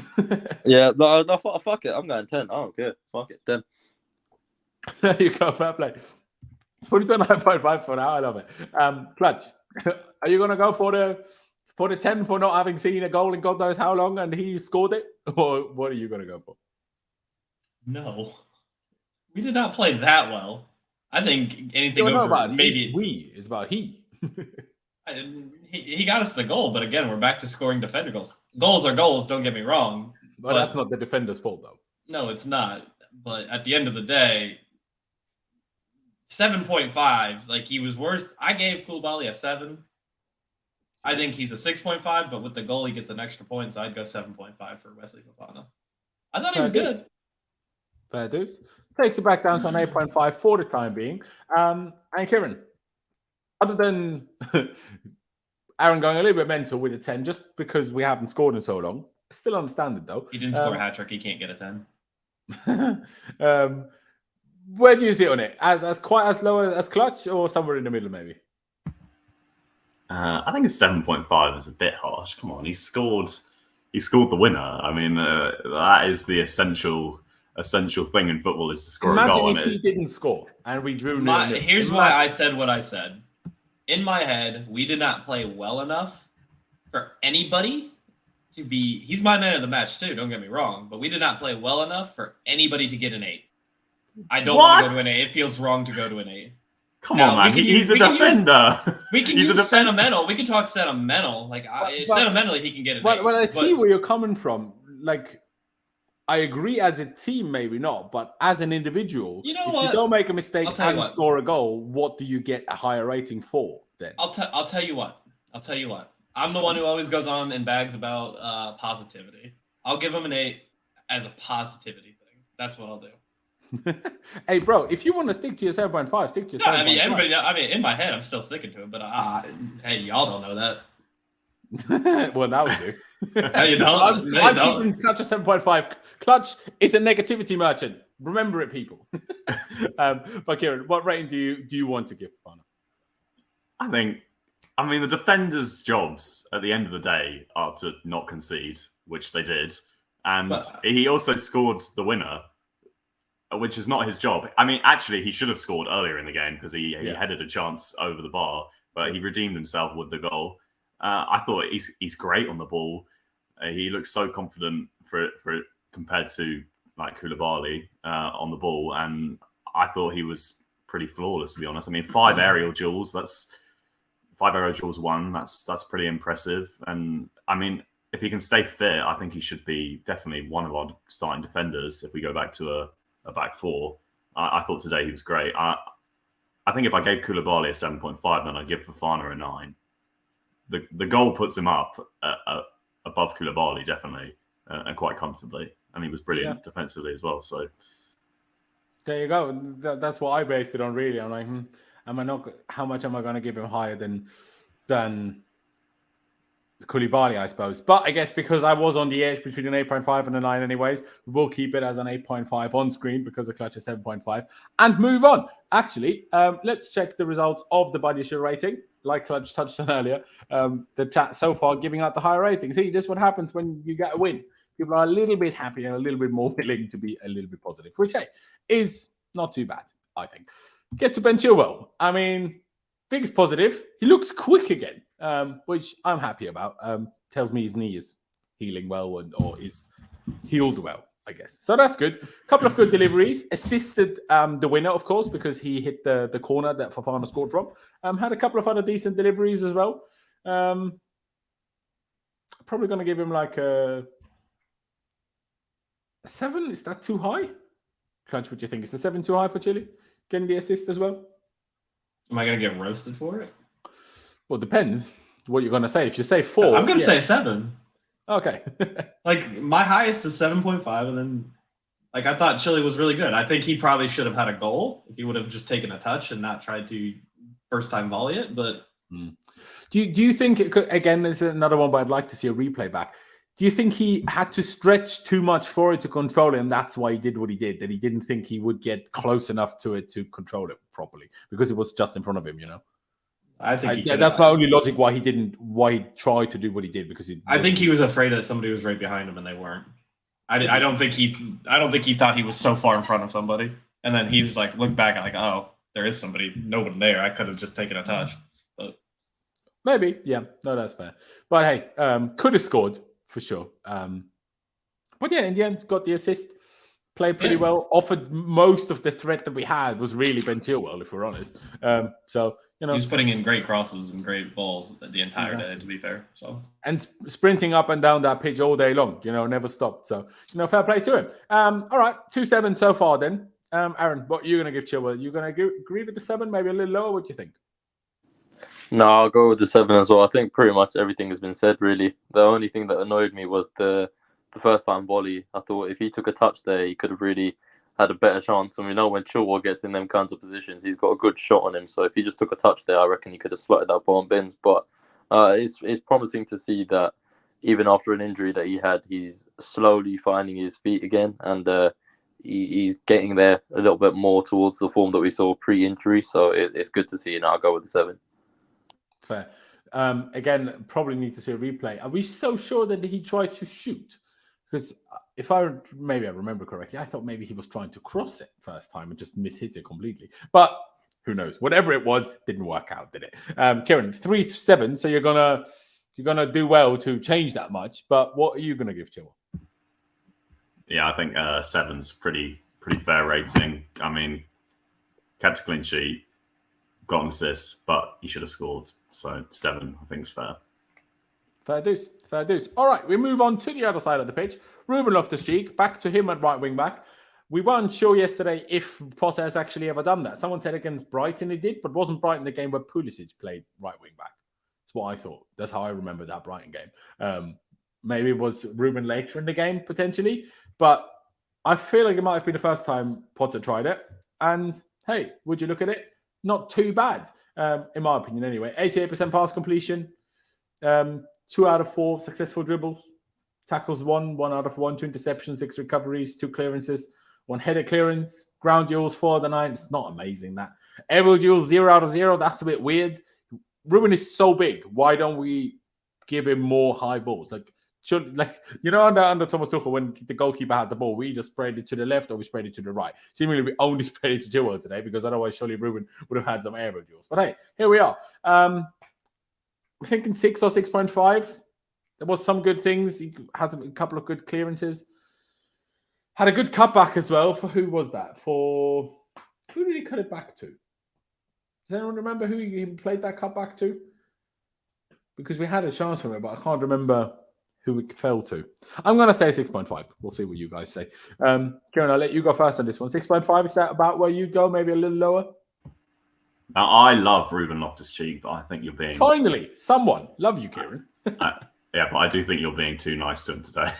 Yeah, no, fuck it. I'm going 10. I don't care. Fuck it, 10. There you go, fair play. It's put it on 9.5 for now. I love it. Clutch, are you going to go for the 10 for not having seen a goal in God knows how long and he scored it? Or what are you going to go for? No. We did not play that well. I think anything over maybe... It's about he. He got us the goal, but again, we're back to scoring defender goals. Goals are goals, don't get me wrong. But that's not the defender's fault, though. No, it's not. But at the end of the day, 7.5, he was worth. I gave Koulibaly a 7. I think he's a 6.5, but with the goal, he gets an extra point, so I'd go 7.5 for Wesley Fofana. I thought he was good. Fair dues. Takes it back down to an 8.5 for the time being. And Kieran, other than Aaron going a little bit mental with a 10, just because we haven't scored in so long, I still understand it though. He didn't score a hat trick. He can't get a 10. Where do you sit on it? As quite as low as Clutch, or somewhere in the middle, maybe? I think a 7.5 is a bit harsh. Come on, he scored the winner. I mean, that is the essential thing in football, is to score a goal. Imagine if he didn't score and we drew. Here's why I said what I said. In my head, we did not play well enough for anybody to be... He's my man of the match too, don't get me wrong, but we did not play well enough for anybody to get an 8. I don't want to go to an 8. It feels wrong to go to an 8. Come on, man. He's a defender. We can use sentimental. We can talk sentimental. Sentimentally, he can get an 8. Well, I see where you're coming from. I agree as a team, maybe not, but as an individual, if you don't make a mistake and score a goal, what do you get a higher rating for then? I'll tell you what. I'm the one who always goes on and bags about positivity. I'll give him an 8 as a positivity thing. That's what I'll do. Hey, bro, if you want to stick to your 7.5, stick to your 7.5. I mean, everybody. I mean, in my head, I'm still sticking to it. But hey, y'all don't know that. Well, now we do. Hey, you don't. I'm keeping Clutch at 7.5. Clutch is a negativity merchant. Remember it, people. But Kieran, what rating do you want to give Fofana? I mean, the defenders' jobs at the end of the day are to not concede, which they did. And he also scored the winner, which is not his job. I mean, actually, he should have scored earlier in the game because he headed a chance over the bar, but he redeemed himself with the goal. I thought he's great on the ball. He looks so confident for compared to like Koulibaly on the ball, and I thought he was pretty flawless, to be honest. I mean, 5 aerial duels. That's 5 aerial duels won. That's pretty impressive. And I mean, if he can stay fit, I think he should be definitely one of our starting defenders. If we go back to a back 4, I thought today he was great. I think if I gave Koulibaly a 7.5, then I'd give Fofana a 9. The goal puts him up above Koulibaly, definitely, and quite comfortably. And he was brilliant defensively as well. So there you go. That's what I based it on, really. I'm like, how much am I going to give him higher than Koulibaly, I suppose. But I guess because I was on the edge between an 8.5 and a 9 anyways, we'll keep it as an 8.5 on screen because the Clutch is 7.5 and move on. Actually, let's check the results of the Buddy Shield rating. Like Clutch touched on earlier, the chat so far giving out the higher rating. See, this is what happens when you get a win. People are a little bit happy and a little bit more willing to be a little bit positive, which, hey, is not too bad, I think. Get to Ben Chilwell. I mean, biggest positive, he looks quick again, which I'm happy about. Tells me his knee is healing well or is healed well, I guess. So that's good. A couple of good deliveries. Assisted the winner, of course, because he hit the corner that Fofana scored from. Had a couple of other decent deliveries as well. Probably going to give him like a 7. Is that too high? Clutch, what do you think? Is the 7 too high for Chile? Getting the assist as well? Am I going to get roasted for it? Well, it depends what you're going to say. If you say 4... I'm going to say 7. Okay. Like, my highest is 7.5, and then, like, I thought Chile was really good. I think he probably should have had a goal if he would have just taken a touch and not tried to first-time volley it, but... Do you think, again, there's another one, but I'd like to see a replay back. Do you think he had to stretch too much for it to control it, and that's why he did what he did, that he didn't think he would get close enough to it to control it properly because it was just in front of him, you know? I think that's my only logic why he tried to do what he did, because I think he was afraid that somebody was right behind him and they weren't. I don't think he thought he was so far in front of somebody, and then he was like, look back and like, oh, there is somebody, no one there. I could have just taken a touch, but maybe, yeah, no, that's fair. But hey, could have scored for sure. But yeah, in the end, got the assist. Played pretty well. Offered most of the threat that we had was really Ben Chilwell, if we're honest. So you know, he was putting in great crosses and great balls the entire day. To be fair, so and sprinting up and down that pitch all day long. You know, never stopped. So you know, fair play to him. All right, 2-7 so far. Then, Aaron, what are you going to give Chilwell? You going to agree with the 7? Maybe a little lower. What do you think? No, I'll go with the 7 as well. I think pretty much everything has been said, really. The only thing that annoyed me was the first time volley. I thought if he took a touch there, he could have really had a better chance. And we know when Chilwell gets in them kinds of positions, he's got a good shot on him. So if he just took a touch there, I reckon he could have slotted that ball in bins. But it's promising to see that even after an injury that he had, he's slowly finding his feet again. And he's getting there a little bit more towards the form that we saw pre-injury. So it's good to see. And I'll go with the 7. Fair. Again, probably need to see a replay. Are we so sure that he tried to shoot? Because if I remember correctly, I thought maybe he was trying to cross it first time and just mishit it completely. But who knows? Whatever it was, didn't work out, did it? Kieran, 3-7. So you're gonna do well to change that much. But what are you gonna give Chilwell? Yeah, I think 7's pretty fair rating. I mean, kept a clean sheet, got an assist, but he should have scored. So 7, I think, is fair. Fair dues. All right, we move on to the other side of the pitch. Ruben Loftus-Cheek, back to him at right wing back. We weren't sure yesterday if Potter has actually ever done that. Someone said against Brighton he did, but wasn't Brighton the game where Pulisic played right wing back? That's what I thought. That's how I remember that Brighton game. Maybe it was Ruben later in the game, potentially. But I feel like it might have been the first time Potter tried it. And hey, would you look at it? Not too bad, in my opinion anyway. 88% pass completion, 2 out of 4 successful dribbles, tackles 1 out of 1, 2 interceptions, 6 recoveries, 2 clearances, 1 header clearance, ground duels 4 out of 9. It's not amazing that. Aerial duels 0 out of 0. That's a bit weird. Ruben is so big. Why don't we give him more high balls? Like under Thomas Tuchel, when the goalkeeper had the ball, we just sprayed it to the left or we sprayed it to the right. Seemingly, we only sprayed it to Joao today because otherwise, surely Ruben would have had some aerial duels. But hey, here we are. I'm thinking 6 or 6.5. There was some good things. He had a couple of good clearances. Had a good cutback as well. For who was that? For who did he cut it back to? Does anyone remember who he played that cutback to? Because we had a chance from it, but I can't remember who it fell to. I'm going to say 6.5. We'll see what you guys say. Kieran, I'll let you go first on this one. 6.5, is that about where you go? Maybe a little lower? Now, I love Ruben Loftus-Cheek, but I think you're being... Finally, someone. Love you, Kieran. Yeah, but I do think you're being too nice to him today.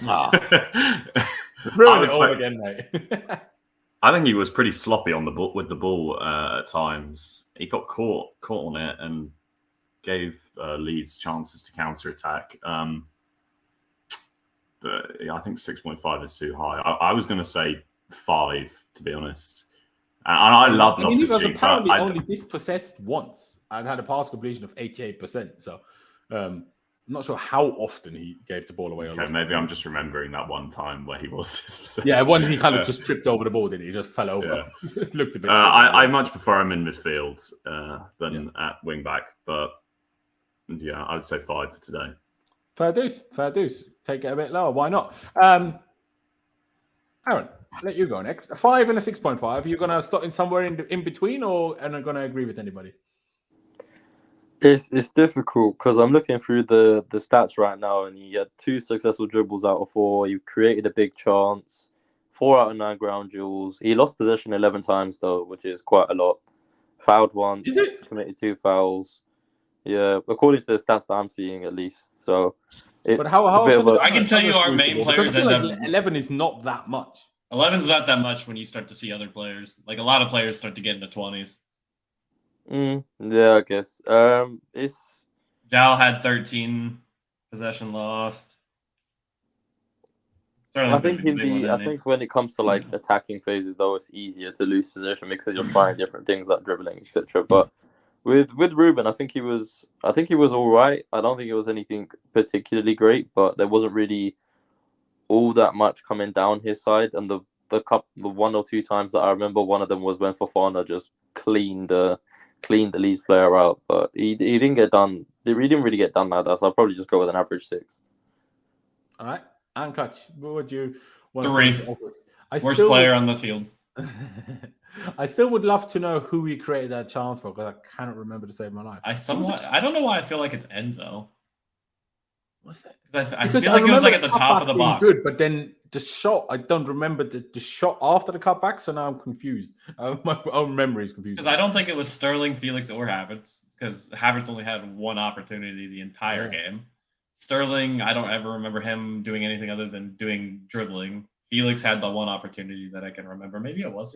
Ruin it all again, mate. I think he was pretty sloppy on the ball, with the ball at times. He got caught on it and gave Leeds chances to counter-attack. But yeah, I think 6.5 is too high. I was going to say 5, to be honest. And I love Loftus-Cheek. He was apparently only dispossessed once and had a pass completion of 88%. So I'm not sure how often he gave the ball away. Okay, maybe I'm just remembering that one time where he was dispossessed. Yeah, one he kind of just tripped over the ball, didn't he? He just fell over. Yeah. Looked a bit. I much prefer him in midfield than at wing back, but yeah, I would say 5 for today. Fair dues. Take it a bit lower. Why not? Aaron, let you go next. A 5 and a 6.5. Are you going to start in somewhere in between, or am I going to agree with anybody? It's difficult because I'm looking through the stats right now, and he had 2 successful dribbles out of 4. He created a big chance, 4 out of 9 ground duels. He lost possession 11 times though, which is quite a lot. Fouled once, committed 2 fouls. Yeah, according to the stats that I'm seeing, at least. So, but how I can tell you our main players. I feel like 11 is not that much. 11's not that much when you start to see other players. Like a lot of players start to get in the 20s. Yeah, I guess. It's Joao had 13 possession lost. I think when it comes to like attacking phases, though, it's easier to lose possession because you're trying different things like dribbling, etc. But with Ruben, I think he was all right. I don't think it was anything particularly great, but there wasn't really all that much coming down his side. And the 1 or 2 times that I remember, one of them was when Fofana just cleaned the Leeds player out, but he didn't get done. He didn't really get done like that. So I'll probably just go with an average 6. All right, and Clutch, what would you want 3? Worst player on the field. I still would love to know who he created that chance for, because I cannot remember to save my life. I don't know why I feel like it's Enzo. What's that? I feel like it was like at the top of the box. Good, but then the shot, I don't remember the shot after the cutback, so now I'm confused. My own memory is confused. Because I don't think it was Sterling, Felix, or Havertz, because Havertz only had 1 opportunity the entire game. Sterling, I don't ever remember him doing anything other than doing dribbling. Felix had the 1 opportunity that I can remember. Maybe it was.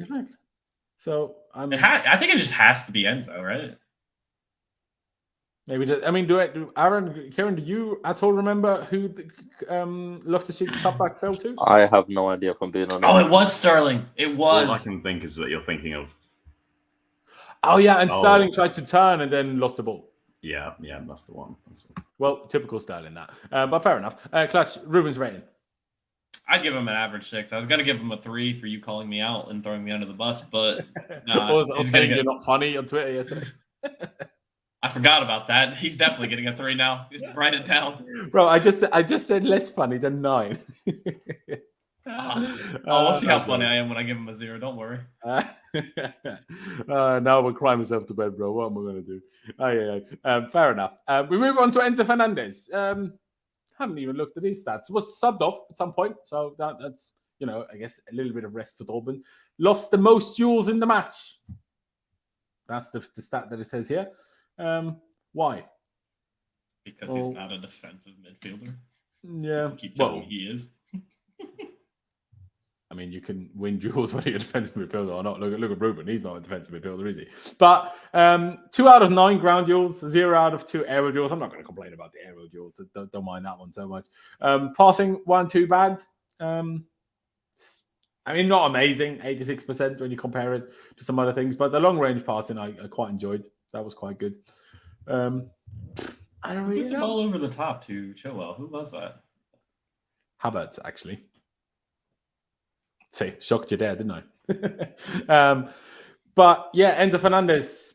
So I think it just has to be Enzo, right? Maybe. Aaron, Kieran, do you at all remember who Loftus-Cheek's cutback fell to? I have no idea, if I'm being honest. Oh, it was Sterling. It was. All I can think is that you're thinking of. Oh yeah, and Sterling tried to turn and then lost the ball. Yeah, that's the one. Well, typical Sterling that. But fair enough. Clutch, Ruben's rating. I'd give him an average 6. I was going to give him a 3 for you calling me out and throwing me under the bus, but I was saying you're not funny on Twitter yesterday. I forgot about that. He's definitely getting a 3 now. Write it down, bro. I just said less funny than 9. We'll see how funny I am when I give him a 0. Don't worry. Now I'm gonna cry myself to bed, bro. What am I gonna do? Fair enough. We move on to Enzo Fernandez. Haven't even looked at his stats. Was subbed off at some point, so that's I guess a little bit of rest for Dortmund. Lost the most duels in the match. That's the stat that it says here. Why? Because he's not a defensive midfielder. Yeah. Keep telling me he is. I mean, you can win duels whether you're a defensive midfielder or not. Look at Ruben. He's not a defensive midfielder, is he? But 2 out of 9 ground duels, 0 out of 2 aerial duels. I'm not going to complain about the aerial duels. Don't mind that one so much. Passing, 1-2 bad. I mean, not amazing, 86% when you compare it to some other things. But the long-range passing, I quite enjoyed. That was quite good. I don't really know. All over the top to Chilwell. Who was that? Havertz, actually. See, shocked you there, didn't I? But yeah, Enzo Fernandez,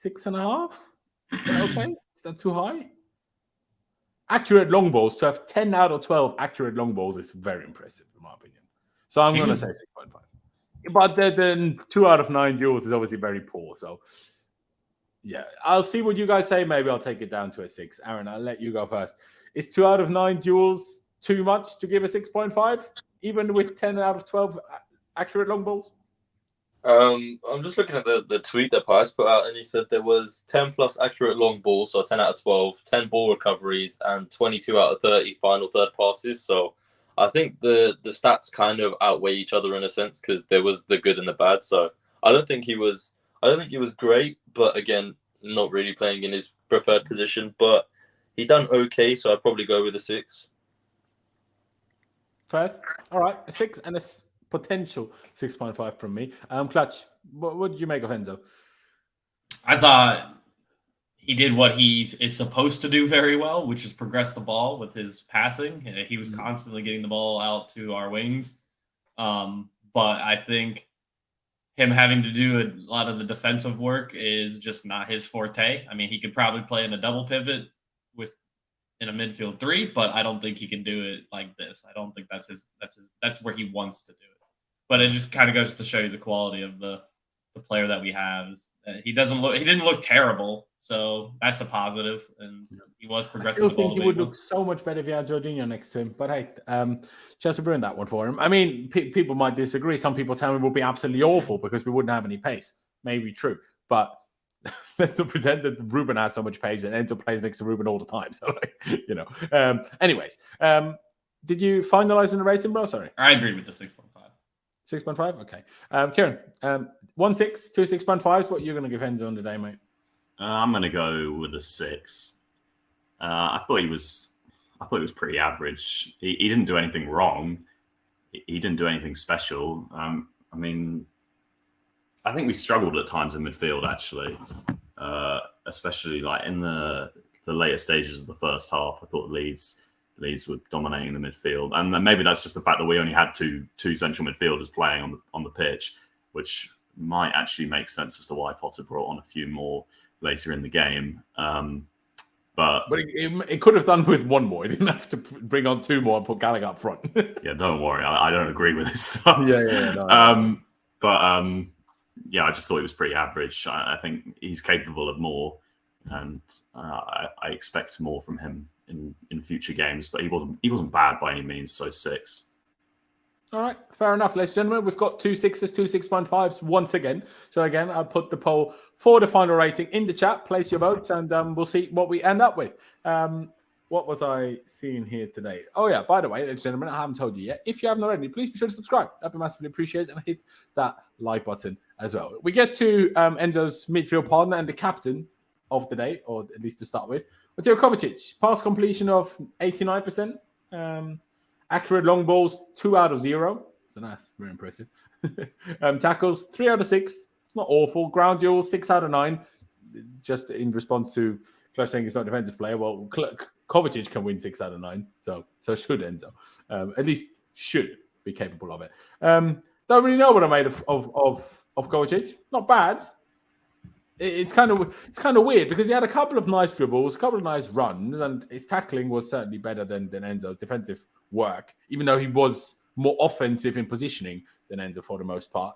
6.5. Is that okay? Is that too high? Accurate long balls, to have 10 out of 12 accurate long balls is very impressive, in my opinion. So I'm going to say 6.5. But then 2 out of 9 duels is obviously very poor. So yeah, I'll see what you guys say. Maybe I'll take it down to a 6. Aaron, I'll let you go first. Is 2 out of 9 duels too much to give a 6.5, even with 10 out of 12 accurate long balls? I'm just looking at the tweet that Pius put out, and he said there was 10 plus accurate long balls, so 10 out of 12, 10 ball recoveries, and 22 out of 30 final third passes. So I think the stats kind of outweigh each other in a sense, because there was the good and the bad. So I don't think he was great, but again, not really playing in his preferred position. But he done okay, so I'd probably go with a 6. First, all right, a 6 and a potential 6.5 from me. Clutch, what did you make of Enzo? I thought he did what he is supposed to do very well, which is progress the ball with his passing. He was constantly getting the ball out to our wings. But I think him having to do a lot of the defensive work is just not his forte. I mean, he could probably play in a double pivot in a midfield 3, but I don't think he can do it like this. I don't think that's where he wants to do it. But it just kind of goes to show you the quality of the player that we have. He didn't look terrible, so that's a positive, and he was progressing. I still think he would look so much better if he had Jorginho next to him. But hey, Chelsea ruined that one for him. I mean, people might disagree. Some people tell me it would be absolutely awful because we wouldn't have any pace. Maybe true, but let's not pretend that Ruben has so much pace and Enzo plays next to Ruben all the time. So, anyways, did you finalize in the rating, bro? Sorry. I agree with the 6.5. 6.5? Okay. Kieran, 1.6, 2 6.5s. What are you going to give Enzo on today, mate? I'm going to go with a 6. I thought he was pretty average. He didn't do anything wrong. He didn't do anything special. I mean, I think we struggled at times in midfield, actually, especially like in the later stages of the first half. I thought Leeds were dominating the midfield, and then maybe that's just the fact that we only had two central midfielders playing on the pitch, which might actually make sense as to why Potter brought on a few more later in the game. But it could have done with one more. He didn't have to bring on 2 more and put Gallagher up front. Yeah, don't worry. I don't agree with his subs. Yeah, I just thought he was pretty average. I think he's capable of more, and I expect more from him in future games. But he wasn't bad by any means. So 6. All right, fair enough, ladies and gentlemen. We've got 2 6s, 2 6.5s once again. So again, I'll put the poll for the final rating in the chat. Place your votes, and we'll see what we end up with. What was I seeing here today? Oh yeah, by the way, ladies and gentlemen, I haven't told you yet. If you haven't already, please be sure to subscribe. That'd be massively appreciated, and hit that like button as well. We get to Enzo's midfield partner and the captain of the day, or at least to start with, Mateo Kovacic. Pass completion of 89%. Accurate long balls, 2 out of 0. So that's very impressive. Tackles, 3 out of 6. It's not awful. Ground duels, 6 out of 9. Just in response to Clash saying he's not a defensive player. Well, Kovacic can win 6 out of 9. So should Enzo. At least should be capable of it. Don't really know what I made of Kovacic. Not bad. It's kind of weird because he had a couple of nice dribbles, a couple of nice runs, and his tackling was certainly better than Enzo's defensive work, even though he was more offensive in positioning than Enzo for the most part.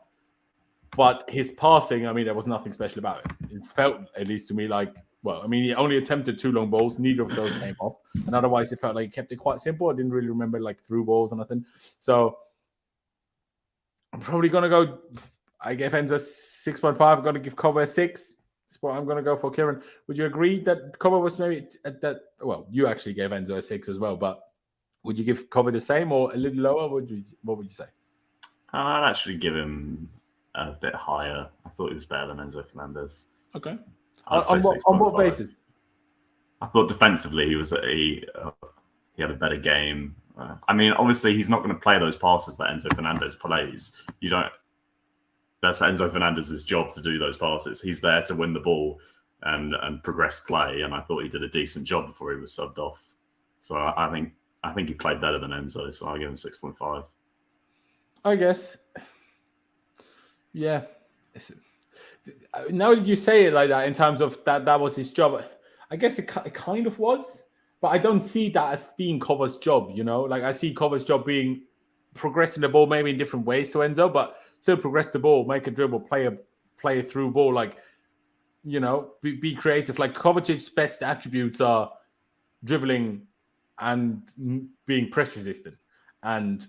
But his passing, I mean, there was nothing special about it. It felt, at least to me, like, well, I mean, he only attempted 2 long balls. Neither of those came off. And otherwise, it felt like he kept it quite simple. I didn't really remember, like, through balls or nothing. So I'm probably going to go... I gave Enzo 6.5. I'm going to give Koba a 6. That's what I'm going to go for. Kieran, would you agree that Koba was maybe at that... Well, you actually gave Enzo a 6 as well, but Would you give Cover the same or a little lower? What would you say? I'd actually give him a bit higher. I thought he was better than Enzo Fernandez. Okay. I'd say On what 6.5. basis? I thought defensively he had a better game. I mean, obviously he's not going to play those passes that Enzo Fernandez plays. That's Enzo Fernandez's job to do those passes. He's there to win the ball and progress play. And I thought he did a decent job before he was subbed off. So I think he played better than Enzo. So I give him 6.5. I guess. Yeah. Now that you say it like that, in terms of that was his job, I guess it kind of was, but I don't see that as being Cover's job, Like, I see Cover's job being progressing the ball maybe in different ways to Enzo, but still progress the ball, make a dribble, play a through ball, like, be creative. Like, Kovacic's best attributes are dribbling and being press resistant, and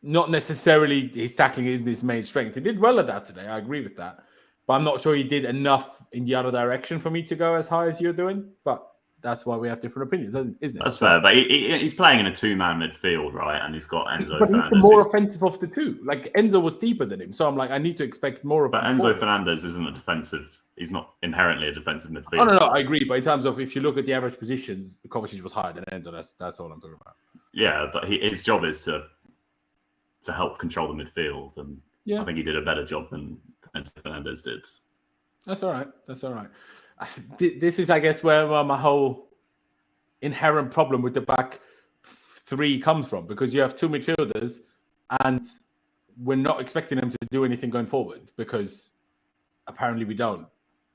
not necessarily his tackling isn't his main strength. He did well at that today. I agree with that. But I'm not sure he did enough in the other direction for me to go as high as you're doing. But that's why we have different opinions, isn't it? That's fair. But he's playing in a two-man midfield, right? And he's got Enzo but Fernandez. He's the more offensive of the two. Like, Enzo was deeper than him. So I'm like, I need to expect more of But him. Enzo Fernandez isn't a defensive. He's not inherently a defensive midfielder. Oh, no, I agree. But in terms of if you look at the average positions, Kovacic was higher than Enzo. That's all I'm talking about. Yeah, but his job is to help control the midfield. And I think he did a better job than Enzo Fernandez did. That's all right. This is, I guess, where my whole inherent problem with the back three comes from, because you have two midfielders and we're not expecting them to do anything going forward because apparently we don't.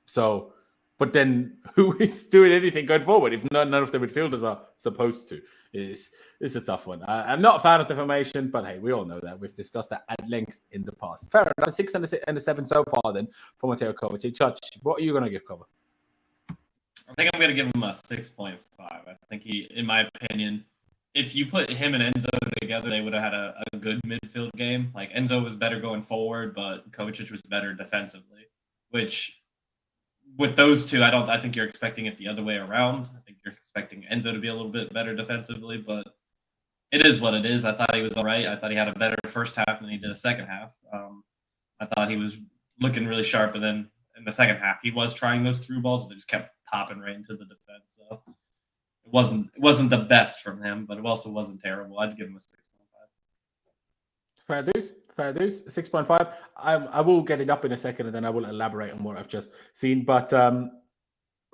So, but then who is doing anything going forward if none of the midfielders are supposed to? It's a tough one. I'm not a fan of the formation, but hey, we all know that. We've discussed that at length in the past. Fair enough. 6 and a 7 so far then for Mateo Kovacic. Church, what are you going to give Cover? I think I'm going to give him a 6.5. I think he, in my opinion, if you put him and Enzo together, they would have had a good midfield game. Like, Enzo was better going forward, but Kovacic was better defensively, which with those two, I think you're expecting it the other way around. I think you're expecting Enzo to be a little bit better defensively, but it is what it is. I thought he was all right. I thought he had a better first half than he did a second half. I thought he was looking really sharp, and then in the second half, he was trying those through balls, but they just kept popping right into the defense. So it wasn't the best from him, but it also wasn't terrible. I'd give him a 6.5. Fair dues. 6.5. I will get it up in a second, and then I will elaborate on what I've just seen. But Aaron,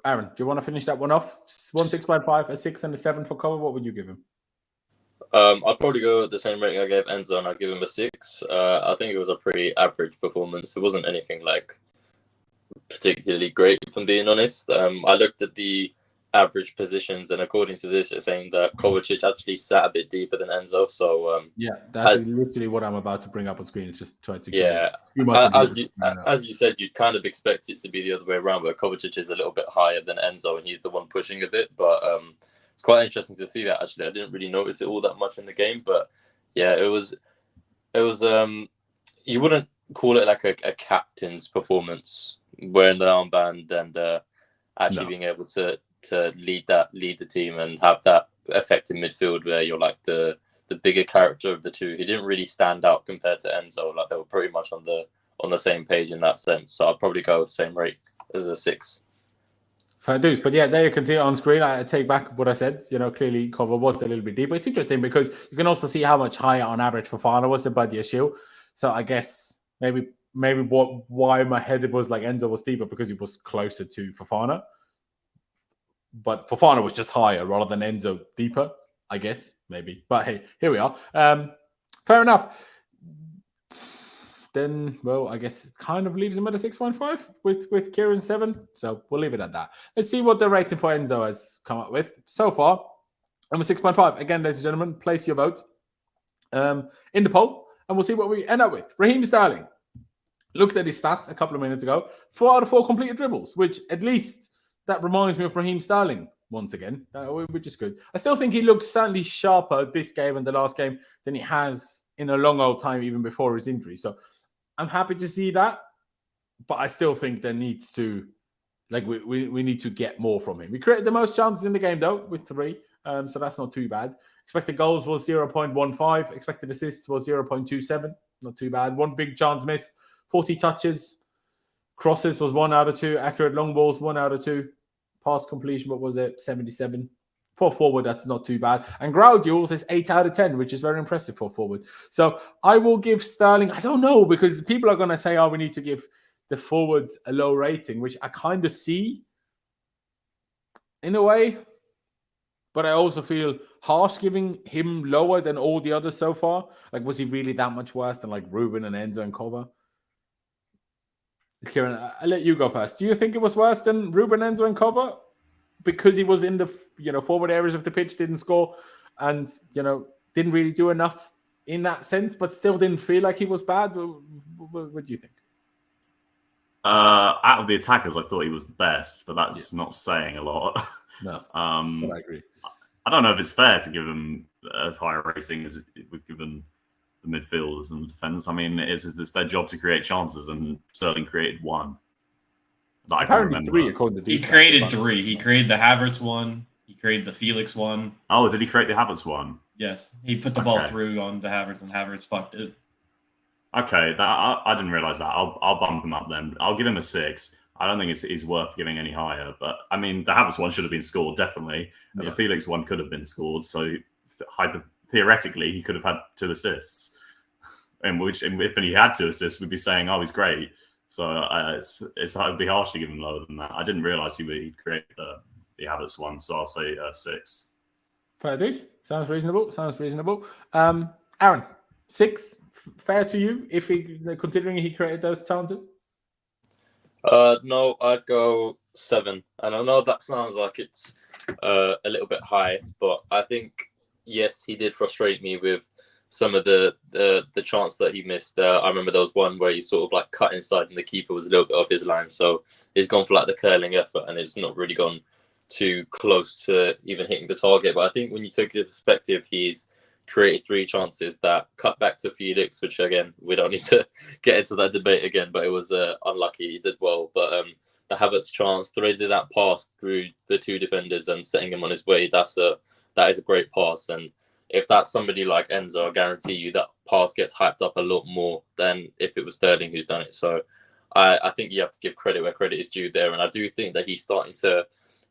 do you want to finish that one off? 6.5, a 6 and a 7 for Cover. What would you give him? I'd probably go with the same rating I gave Enzo, and I'd give him a 6. I think it was a pretty average performance. It wasn't anything like particularly great, if I'm being honest. I looked at the average positions, and according to this, it's saying that Kovacic actually sat a bit deeper than Enzo. So that's literally what I'm about to bring up on screen. It's just trying to as you said, you'd kind of expect it to be the other way around, where Kovacic is a little bit higher than Enzo, and he's the one pushing a bit. But it's quite interesting to see that. Actually, I didn't really notice it all that much in the game, but yeah, it was. You wouldn't call it like a captain's performance, wearing the armband and actually being able to lead the team and have that effective midfield where you're like the bigger character of the two. He didn't really stand out compared to Enzo. Like, they were pretty much on the same page in that sense. So I'd probably go same rate as a 6. Fair dues. But yeah, there you can see it on screen. I take back what I said. Clearly Cover was a little bit deeper. It's interesting because you can also see how much higher on average Fofana was than Badiashile. So I guess maybe why my head was like Enzo was deeper, because he was closer to Fofana. But Fofana was just higher rather than Enzo deeper, I guess, maybe. But hey, here we are. Fair enough. Then, well, I guess it kind of leaves him at a 6.5 with Kieran 7. So we'll leave it at that. Let's see what the rating for Enzo has come up with. So far, I'm a 6.5. Again, ladies and gentlemen, place your vote in the poll, and we'll see what we end up with. Raheem Sterling. Looked at his stats a couple of minutes ago. 4 out of 4 completed dribbles, which at least that reminds me of Raheem Sterling once again, which is good. I still think he looks certainly sharper this game and the last game than he has in a long old time, even before his injury. So I'm happy to see that, but I still think there needs to, we need to get more from him. We created the most chances in the game, though, with 3. So that's not too bad. Expected goals was 0.15. Expected assists was 0.27. Not too bad. One big chance missed. 40 touches. Crosses was 1 out of 2. Accurate long balls, 1 out of 2. Pass completion, what was it? 77. For forward, that's not too bad. And ground duels is 8 out of 10, which is very impressive for forward. So I will give Sterling, I don't know, because people are going to say, oh, we need to give the forwards a low rating, which I kind of see in a way. But I also feel harsh giving him lower than all the others so far. Like, was he really that much worse than like Ruben and Enzo and Kova? Kieran, I'll let you go first. Do you think it was worse than Ruben, Enzo, and Kova? Because he was in the forward areas of the pitch, didn't score, and didn't really do enough in that sense, but still didn't feel like he was bad. What do you think? Out of the attackers, I thought he was the best, but that's not saying a lot. No, but I agree. I don't know if it's fair to give him as high a rating as we've given the midfielders and the defenders. I mean, it's their job to create chances, and Sterling created one. Apparently 3, according to He created 3. He created the Havertz one. He created the Felix one. Oh, did he create the Havertz one? Yes. He put the ball through on the Havertz, and Havertz fucked it. Okay, I didn't realise that. I'll bump him up then. I'll give him a 6. I don't think it's worth giving any higher. But, I mean, the Havertz one should have been scored, definitely. And the Felix one could have been scored. So, theoretically, he could have had 2 assists. And if he had 2 assists, we'd be saying, oh, he's great. So it would be harsh to give him lower than that. I didn't realise he'd create the Havertz one, so I'll say 6. Fair dude. Sounds reasonable. Aaron, 6, fair to you, if considering he created those chances? No, I'd go 7. And I know that sounds like it's a little bit high, but I think, yes, he did frustrate me with some of the chance that he missed. I remember there was one where he sort of like cut inside and the keeper was a little bit off his line. So he's gone for like the curling effort and it's not really gone too close to even hitting the target. But I think when you take the perspective, he's created 3 chances that cut back to Felix, which again, we don't need to get into that debate again, but it was unlucky. He did well. But the Havertz chance, the way he did that pass through the 2 defenders and setting him on his way, that is a great pass. And if that's somebody like Enzo, I guarantee you that pass gets hyped up a lot more than if it was Sterling who's done it. So I think you have to give credit where credit is due there. And I do think that he's starting to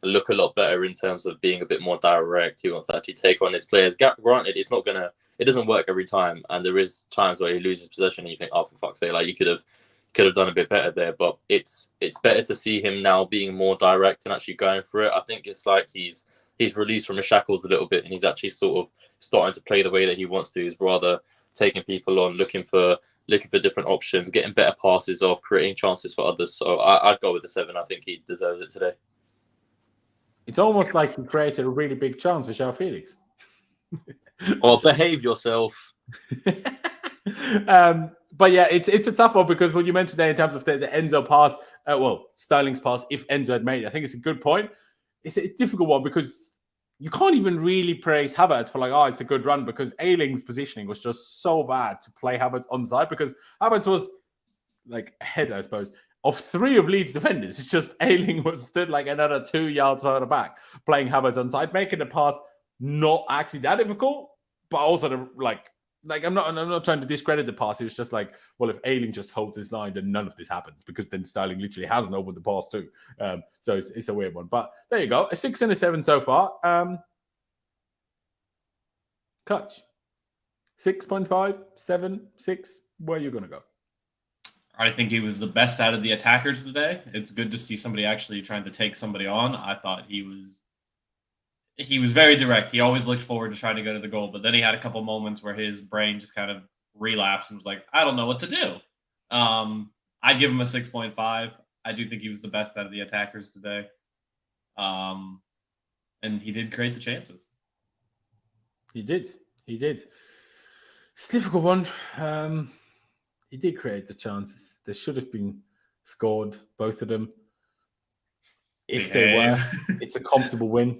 look a lot better in terms of being a bit more direct. He wants to actually take on his players. Granted, it doesn't work every time. And there is times where he loses possession and you think, oh, for fuck's sake, like you could have done a bit better there. But it's better to see him now being more direct and actually going for it. I think it's like he's released from his shackles a little bit and he's actually sort of starting to play the way that he wants to. He's rather taking people on, looking for different options, getting better passes off, creating chances for others. So I'd go with the 7. I think he deserves it today. It's almost like he created a really big chance for Joao Felix. Well, behave yourself. But yeah, it's a tough one because when you mentioned that in terms of the Enzo pass, Sterling's pass, if Enzo had made it, I think it's a good point. It's a difficult one because you can't even really praise Havertz for like, oh, it's a good run because Ayling's positioning was just so bad to play Havertz onside because Havertz was like ahead, I suppose, of 3 of Leeds defenders. It's just Ayling was stood like another 2 yards further back playing Havertz onside, making the pass not actually that difficult, but also I'm not trying to discredit the pass. It was just like, well, if Ayling just holds his line, then none of this happens because then Sterling literally hasn't opened the pass too. So it's a weird one. But there you go. A 6 and a 7 so far. Clutch. 6.5, 7, 6. Where are you going to go? I think he was the best out of the attackers today. It's good to see somebody actually trying to take somebody on. I thought he was very direct. He always looked forward to trying to go to the goal, but then he had a couple moments where his brain just kind of relapsed and was like, I don't know what to do. I'd give him a 6.5. I do think he was the best out of the attackers today. And he did create the chances. He did. It's a difficult one. He did create the chances. They should have been scored, both of them. If they were, it's a comfortable win.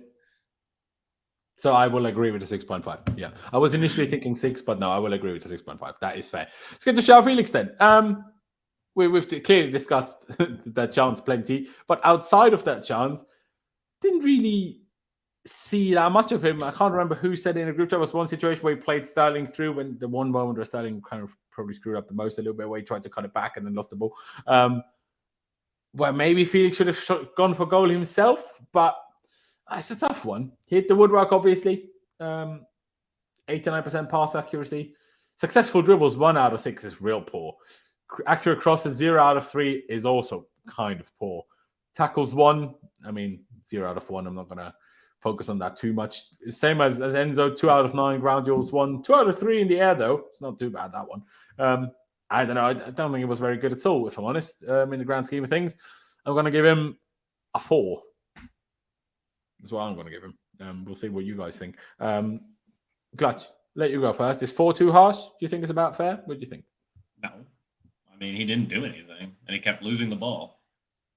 So I will agree with the 6.5. Yeah. I was initially thinking 6, but no, I will agree with the 6.5. That is fair. Let's get to Joao Felix then. We've clearly discussed that chance plenty, but outside of that chance, didn't really see that much of him. I can't remember who said in a group chat. There was one situation where he played Sterling through, when the one moment where Sterling kind of probably screwed up the most a little bit, where he tried to cut it back and then lost the ball. Where maybe Felix should have gone for goal himself, but it's a tough one. He hit the woodwork, obviously. 89% pass accuracy. Successful dribbles, 1 out of 6 is real poor. Accurate crosses, 0 out of 3 is also kind of poor. Tackles, 1. I mean, 0 out of 1. I'm not going to focus on that too much. Same as Enzo, 2 out of 9. Ground duels, 1. 2 out of 3 in the air, though. It's not too bad, that one. I don't know. I don't think it was very good at all, if I'm honest, in the grand scheme of things. I'm going to give him a 4. That's what I'm going to give him. We'll see what you guys think. Clutch, let you go first. Is 4 too harsh? Do you think it's about fair? What do you think? No. I mean, he didn't do anything, and he kept losing the ball.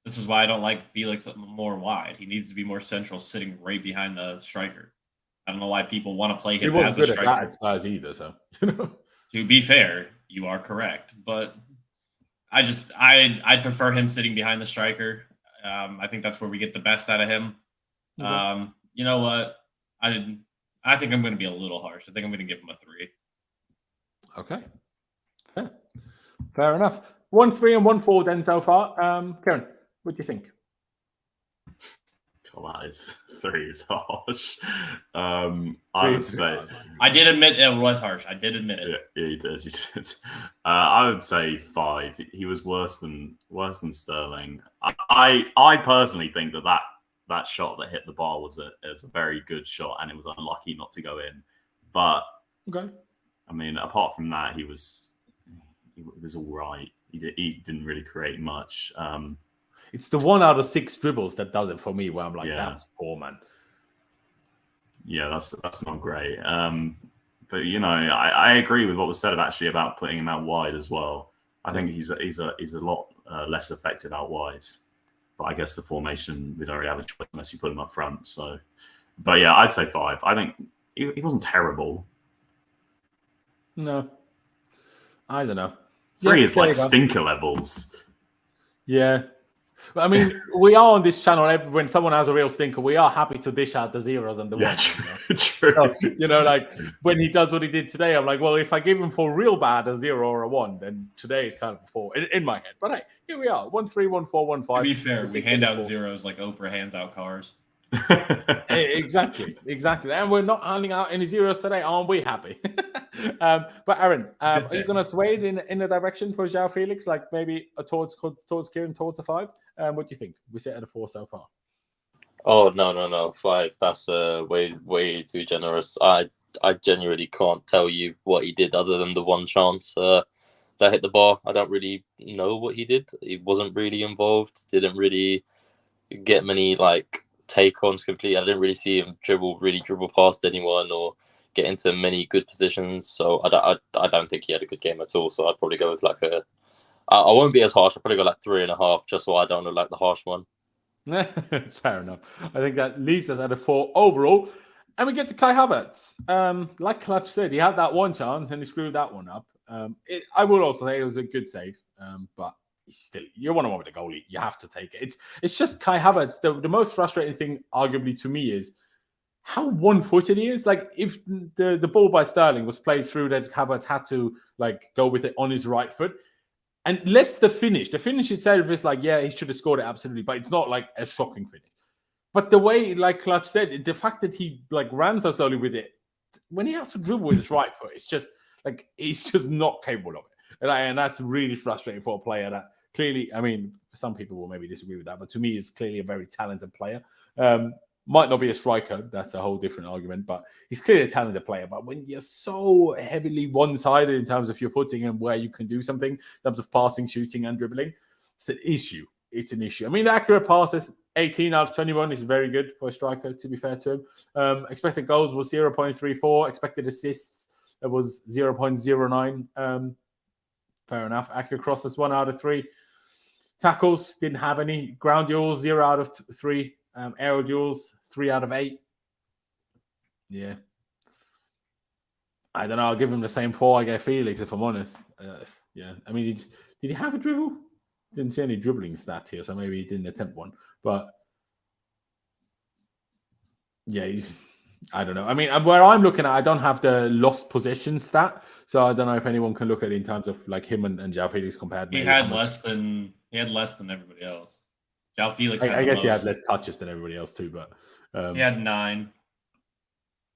This is why I don't like Felix more wide. He needs to be more central, sitting right behind the striker. I don't know why people want to play him as a striker. He wasn't good at that at Spurs either, so. To be fair, you are correct, but I'd prefer him sitting behind the striker. I think that's where we get the best out of him. Mm-hmm. You know what? I think I'm going to be a little harsh. I think I'm going to give him a 3. Okay. Fair enough. 1 3 and 1 4 then so far. Kieran, what do you think? Come on, 3 is harsh. I would say I did admit it was harsh. I did admit it. Yeah, you did. I would say 5. He was worse than Sterling. I personally think that shot that hit the bar was a very good shot, and it was unlucky not to go in. But okay, I mean, apart from that, he was all right. He didn't really create much. It's the 1 out of 6 dribbles that does it for me, where I'm like, that's poor, man. Yeah, that's not great. But I agree with what was said about putting him out wide as well. I think he's a lot less effective out wide. But I guess the formation, we don't really have a choice unless you put him up front. So, but yeah, I'd say 5. I think he wasn't terrible. No, I don't know. 3 is like stinker levels. Yeah. I mean, we are on this channel. When someone has a real stinker, we are happy to dish out the zeros and the ones. True. So, like when he does what he did today, I'm like, well, if I give him for real bad a 0 or a 1, then today is kind of a 4 in my head. But hey, here we are: 1 3, 1 4, 1 5. To be fair, we hand out zeros like Oprah hands out cars. Exactly, and we're not handing out any zeros today. Aren't we happy? But Aaron, are you going to sway it in a direction for Joao Felix, like maybe towards Kieran, towards a 5? What do you think? We sit at a 4 so far. Oh no, 5. That's way too generous. I genuinely can't tell you what he did other than the one chance that hit the bar. I don't really know what he did. He wasn't really involved. Didn't really get many take-ons completely. I didn't really see him dribble past anyone or get into many good positions. So I don't think he had a good game at all. So I'd probably go with I won't be as harsh. I'll probably go 3.5, just so I don't look like the harsh one. Fair enough. I think that leaves us at a 4 overall. And we get to Kai Havertz. Like Clutch said, he had that one chance and he screwed that one up. I will also say it was a good save, but you're 1-on-1 with the goalie. You have to take it. It's just Kai Havertz. The most frustrating thing, arguably, to me is how one-footed he is. Like, if the ball by Sterling was played through, that Havertz had to go with it on his right foot. And less the finish. The finish itself is he should have scored it, absolutely, but it's not a shocking finish. But the way, like Clutch said, the fact that he ran so slowly with it, when he has to dribble with his right foot, it's just he's just not capable of it. And that's really frustrating for a player that clearly, I mean, some people will maybe disagree with that, but to me, is clearly a very talented player. Might not be a striker, that's a whole different argument, but he's clearly a talented player. But when you're so heavily one-sided in terms of your footing and where you can do something, in terms of passing, shooting, and dribbling, it's an issue. It's an issue. I mean, accurate passes, 18 out of 21 is very good for a striker, to be fair to him. Expected goals was 0.34. Expected assists, it was 0.09. Fair enough. Accurate crosses, 1 out of 3. Tackles, didn't have any. Ground duels, 0 out of 3. Aerial duels, 3 out of 8. Yeah. I don't know. I'll give him the same 4 I gave Felix, if I'm honest. Yeah. I mean, did he have a dribble? Didn't see any dribbling stats here, so maybe he didn't attempt one. But Yeah, I don't know. I mean, where I'm looking at, I don't have the lost possession stat, so I don't know if anyone can look at it in terms of like him and Joao Felix compared. He had less than everybody else. Joao Felix had I the guess most. he had less touches than everybody else too, but he had 9.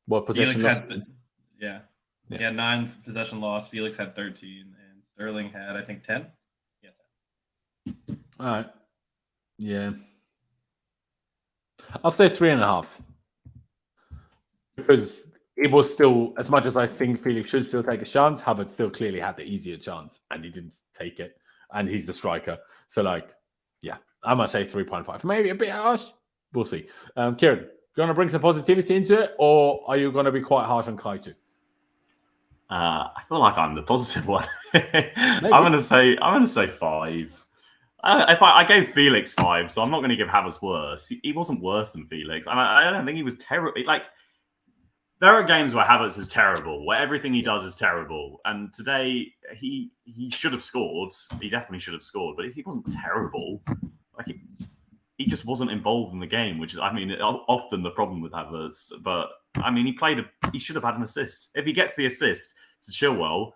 What possession Felix lost? had he had 9 possession loss. Felix had 13, and Sterling had, I think, 10. Yeah, 10. All right. Yeah. I'll say 3.5. Because it was still, as much as I think Felix should still take a chance, Havertz still clearly had the easier chance, and he didn't take it. And he's the striker. So, yeah, I'm going to say 3.5. Maybe a bit harsh. We'll see. Kieran, you going to bring some positivity into it, or are you going to be quite harsh on Kai too? I feel like I'm the positive one. I'm going to say 5. I gave Felix 5, so I'm not going to give Havertz worse. He wasn't worse than Felix. I don't think he was terrible. There are games where Havertz is terrible, where everything he does is terrible. And today, he should have scored. He definitely should have scored, but he wasn't terrible. He just wasn't involved in the game, which is, often the problem with Havertz. But, he should have had an assist. If he gets the assist to Chilwell...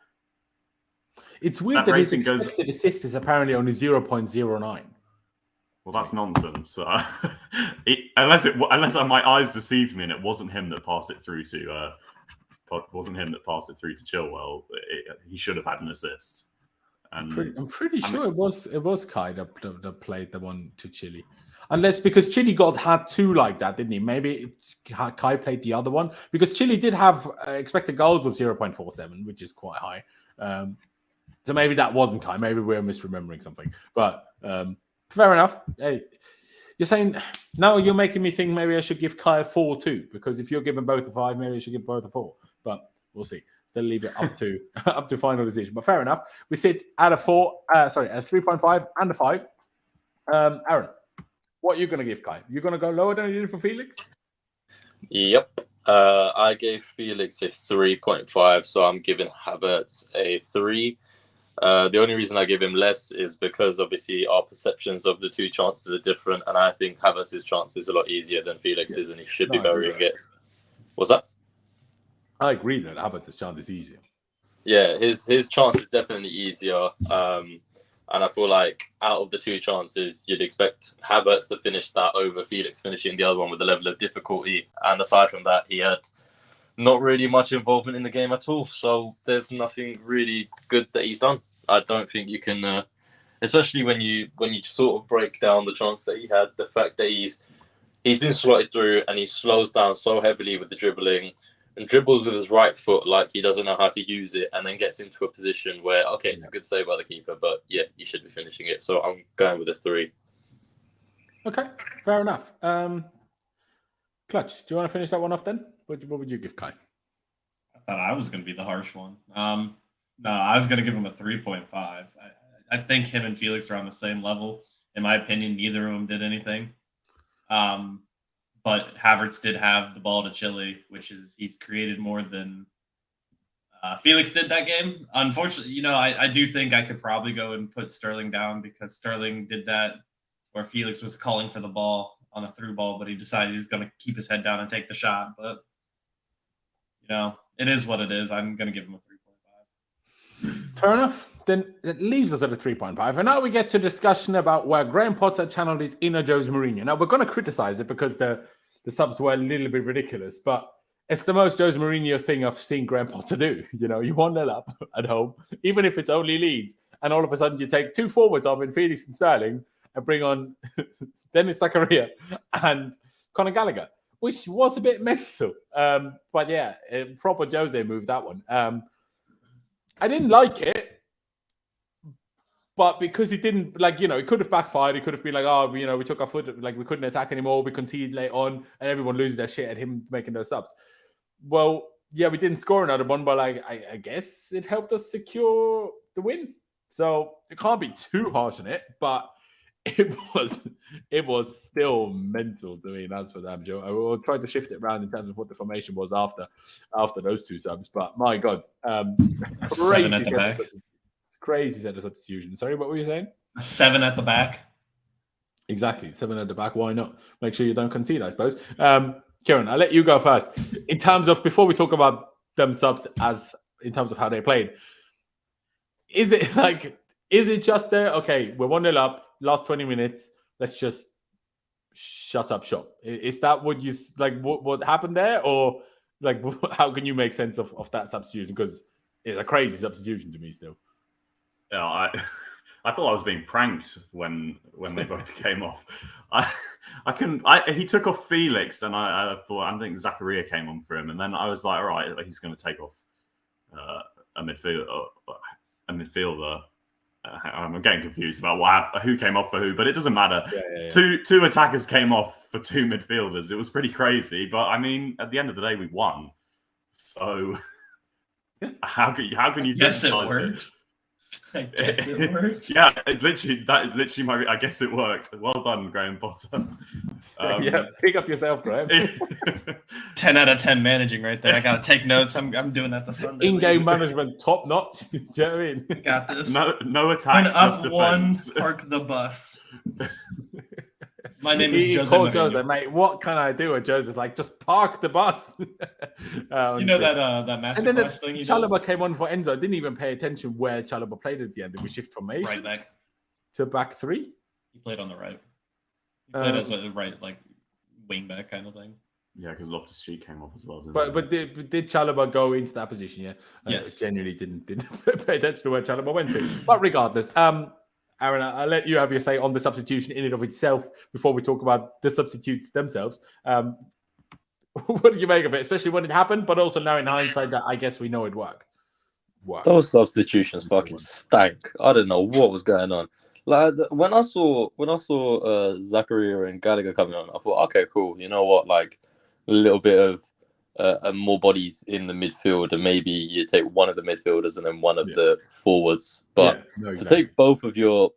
It's weird that his expected assist is apparently only 0.09. Well, that's nonsense. Unless my eyes deceived me and it wasn't him that passed it through to Chilwell, he should have had an assist. And I'm pretty sure it was Kai that played the one to Chile, unless because Chile had 2 like that, didn't he? Maybe Kai played the other one because Chile did have expected goals of 0.47, which is quite high. So maybe that wasn't Kai. Maybe we're misremembering something, but. Fair enough. Hey, you're saying now you're making me think maybe I should give Kai a 4 too, because if you're giving both a 5, maybe I should give both a 4. But we'll see. Still leave it up to final decision. But fair enough. We sit at a 3.5 and a 5. Aaron, what are you going to give Kai? You're going to go lower than you did for Felix? Yep. I gave Felix a 3.5, so I'm giving Havertz a 3. The only reason I give him less is because obviously our perceptions of the 2 chances are different, and I think Havertz's chance is a lot easier than Felix's, and he should be burying it. What's that? I agree that Havertz's chance is easier. Yeah, his chance is definitely easier, and I feel like out of the 2 chances, you'd expect Havertz to finish that over Felix finishing the other one with a level of difficulty, and aside from that, he had not really much involvement in the game at all. So there's nothing really good that he's done. I don't think you can, especially when you sort of break down the chance that he had, the fact that he's been slotted through and he slows down so heavily with the dribbling and dribbles with his right foot like he doesn't know how to use it, and then gets into a position where, okay, it's a good save by the keeper, but yeah, you should be finishing it. So I'm going with a 3. Okay, fair enough. Clutch, do you want to finish that one off then? What would you give Kai? I thought I was going to be the harsh one. No, I was going to give him a 3.5. I think him and Felix are on the same level. In my opinion, neither of them did anything. But Havertz did have the ball to Chile, which is he's created more than Felix did that game. Unfortunately, I do think I could probably go and put Sterling down because Sterling did that where Felix was calling for the ball on a through ball, but he decided he was going to keep his head down and take the shot. But, it is what it is. I'm going to give him a 3.5. Fair enough. Then it leaves us at a 3.5. And now we get to discussion about where Graham Potter channeled his inner Jose Mourinho. Now, we're going to criticize it because the subs were a little bit ridiculous, but it's the most Jose Mourinho thing I've seen Graham Potter do. You 1-0 up at home, even if it's only Leeds, and all of a sudden you take 2 forwards off in Felix and Sterling and bring on Dennis Zakaria and Conor Gallagher, which was a bit mental. But yeah, a proper Jose move, that one. I didn't like it, but because he didn't, it could have backfired. It could have been like, we took our foot, we couldn't attack anymore. We conceded late on, and everyone loses their shit at him making those subs. Well, yeah, we didn't score another one, but I guess it helped us secure the win. So it can't be too harsh on it, but it was still mental to me. That's for damn Joe. I will try to shift it around in terms of what the formation was after those 2 subs. But my God, 7 at the back. It's crazy set of substitution. Sorry, what were you saying? 7 at the back. Exactly, 7 at the back. Why not? Make sure you don't concede, I suppose. Kieran, I'll let you go first. In terms of, before we talk about them subs as in terms of how they played, is it just there? Okay, we're 1-0 up, last 20 minutes, let's just shut up shop. Is that what you like? What happened there, or like how can you make sense of that substitution? Because it's a crazy substitution to me still. Yeah, I thought I was being pranked when they both came off. He took off Felix, and I think Zakaria came on for him, and then I was like, all right, he's going to take off a midfielder. I'm getting confused about who came off for who, but it doesn't matter. Yeah. Two attackers came off for two midfielders. It was pretty crazy, but I mean, at the end of the day, we won. So how can you guess it worked? I guess it worked. Yeah, it's literally my. I guess it worked. Well done, Graham Potter. Pick up yourself, Graham. 10 out of 10 managing right there. I gotta take notes. I'm doing that this Sunday. In-game management, top notch. Do you know what I mean? Got this. No attack. Up one, park the bus. My name is Jose Mourinho. Jose, mate, what can I do? And Jose's like, just park the bus. You know that masterclass thing you Chalobah came on for Enzo. I didn't even pay attention where Chalobah played at the end. Did we shift formation? Right back. To back three? He played on the right. He played as a right, like, wing back kind of thing. Yeah, because Loftus-Cheek came off as well. But did Chalobah go into that position? Yeah. Yes. Genuinely didn't pay attention to where Chalobah went to. But regardless, Aaron, I'll let you have your say on the substitution in and of itself before we talk about the substitutes themselves. What did you make of it, especially when it happened, but also now in hindsight that I guess we know it worked? Those substitutions fucking stank. I don't know what was going on. Like when I saw Zakaria and Gallagher coming on, I thought, okay, cool. You know what? Like a little bit of more bodies in the midfield, and maybe you take one of the midfielders and then one of the forwards. But to take both of your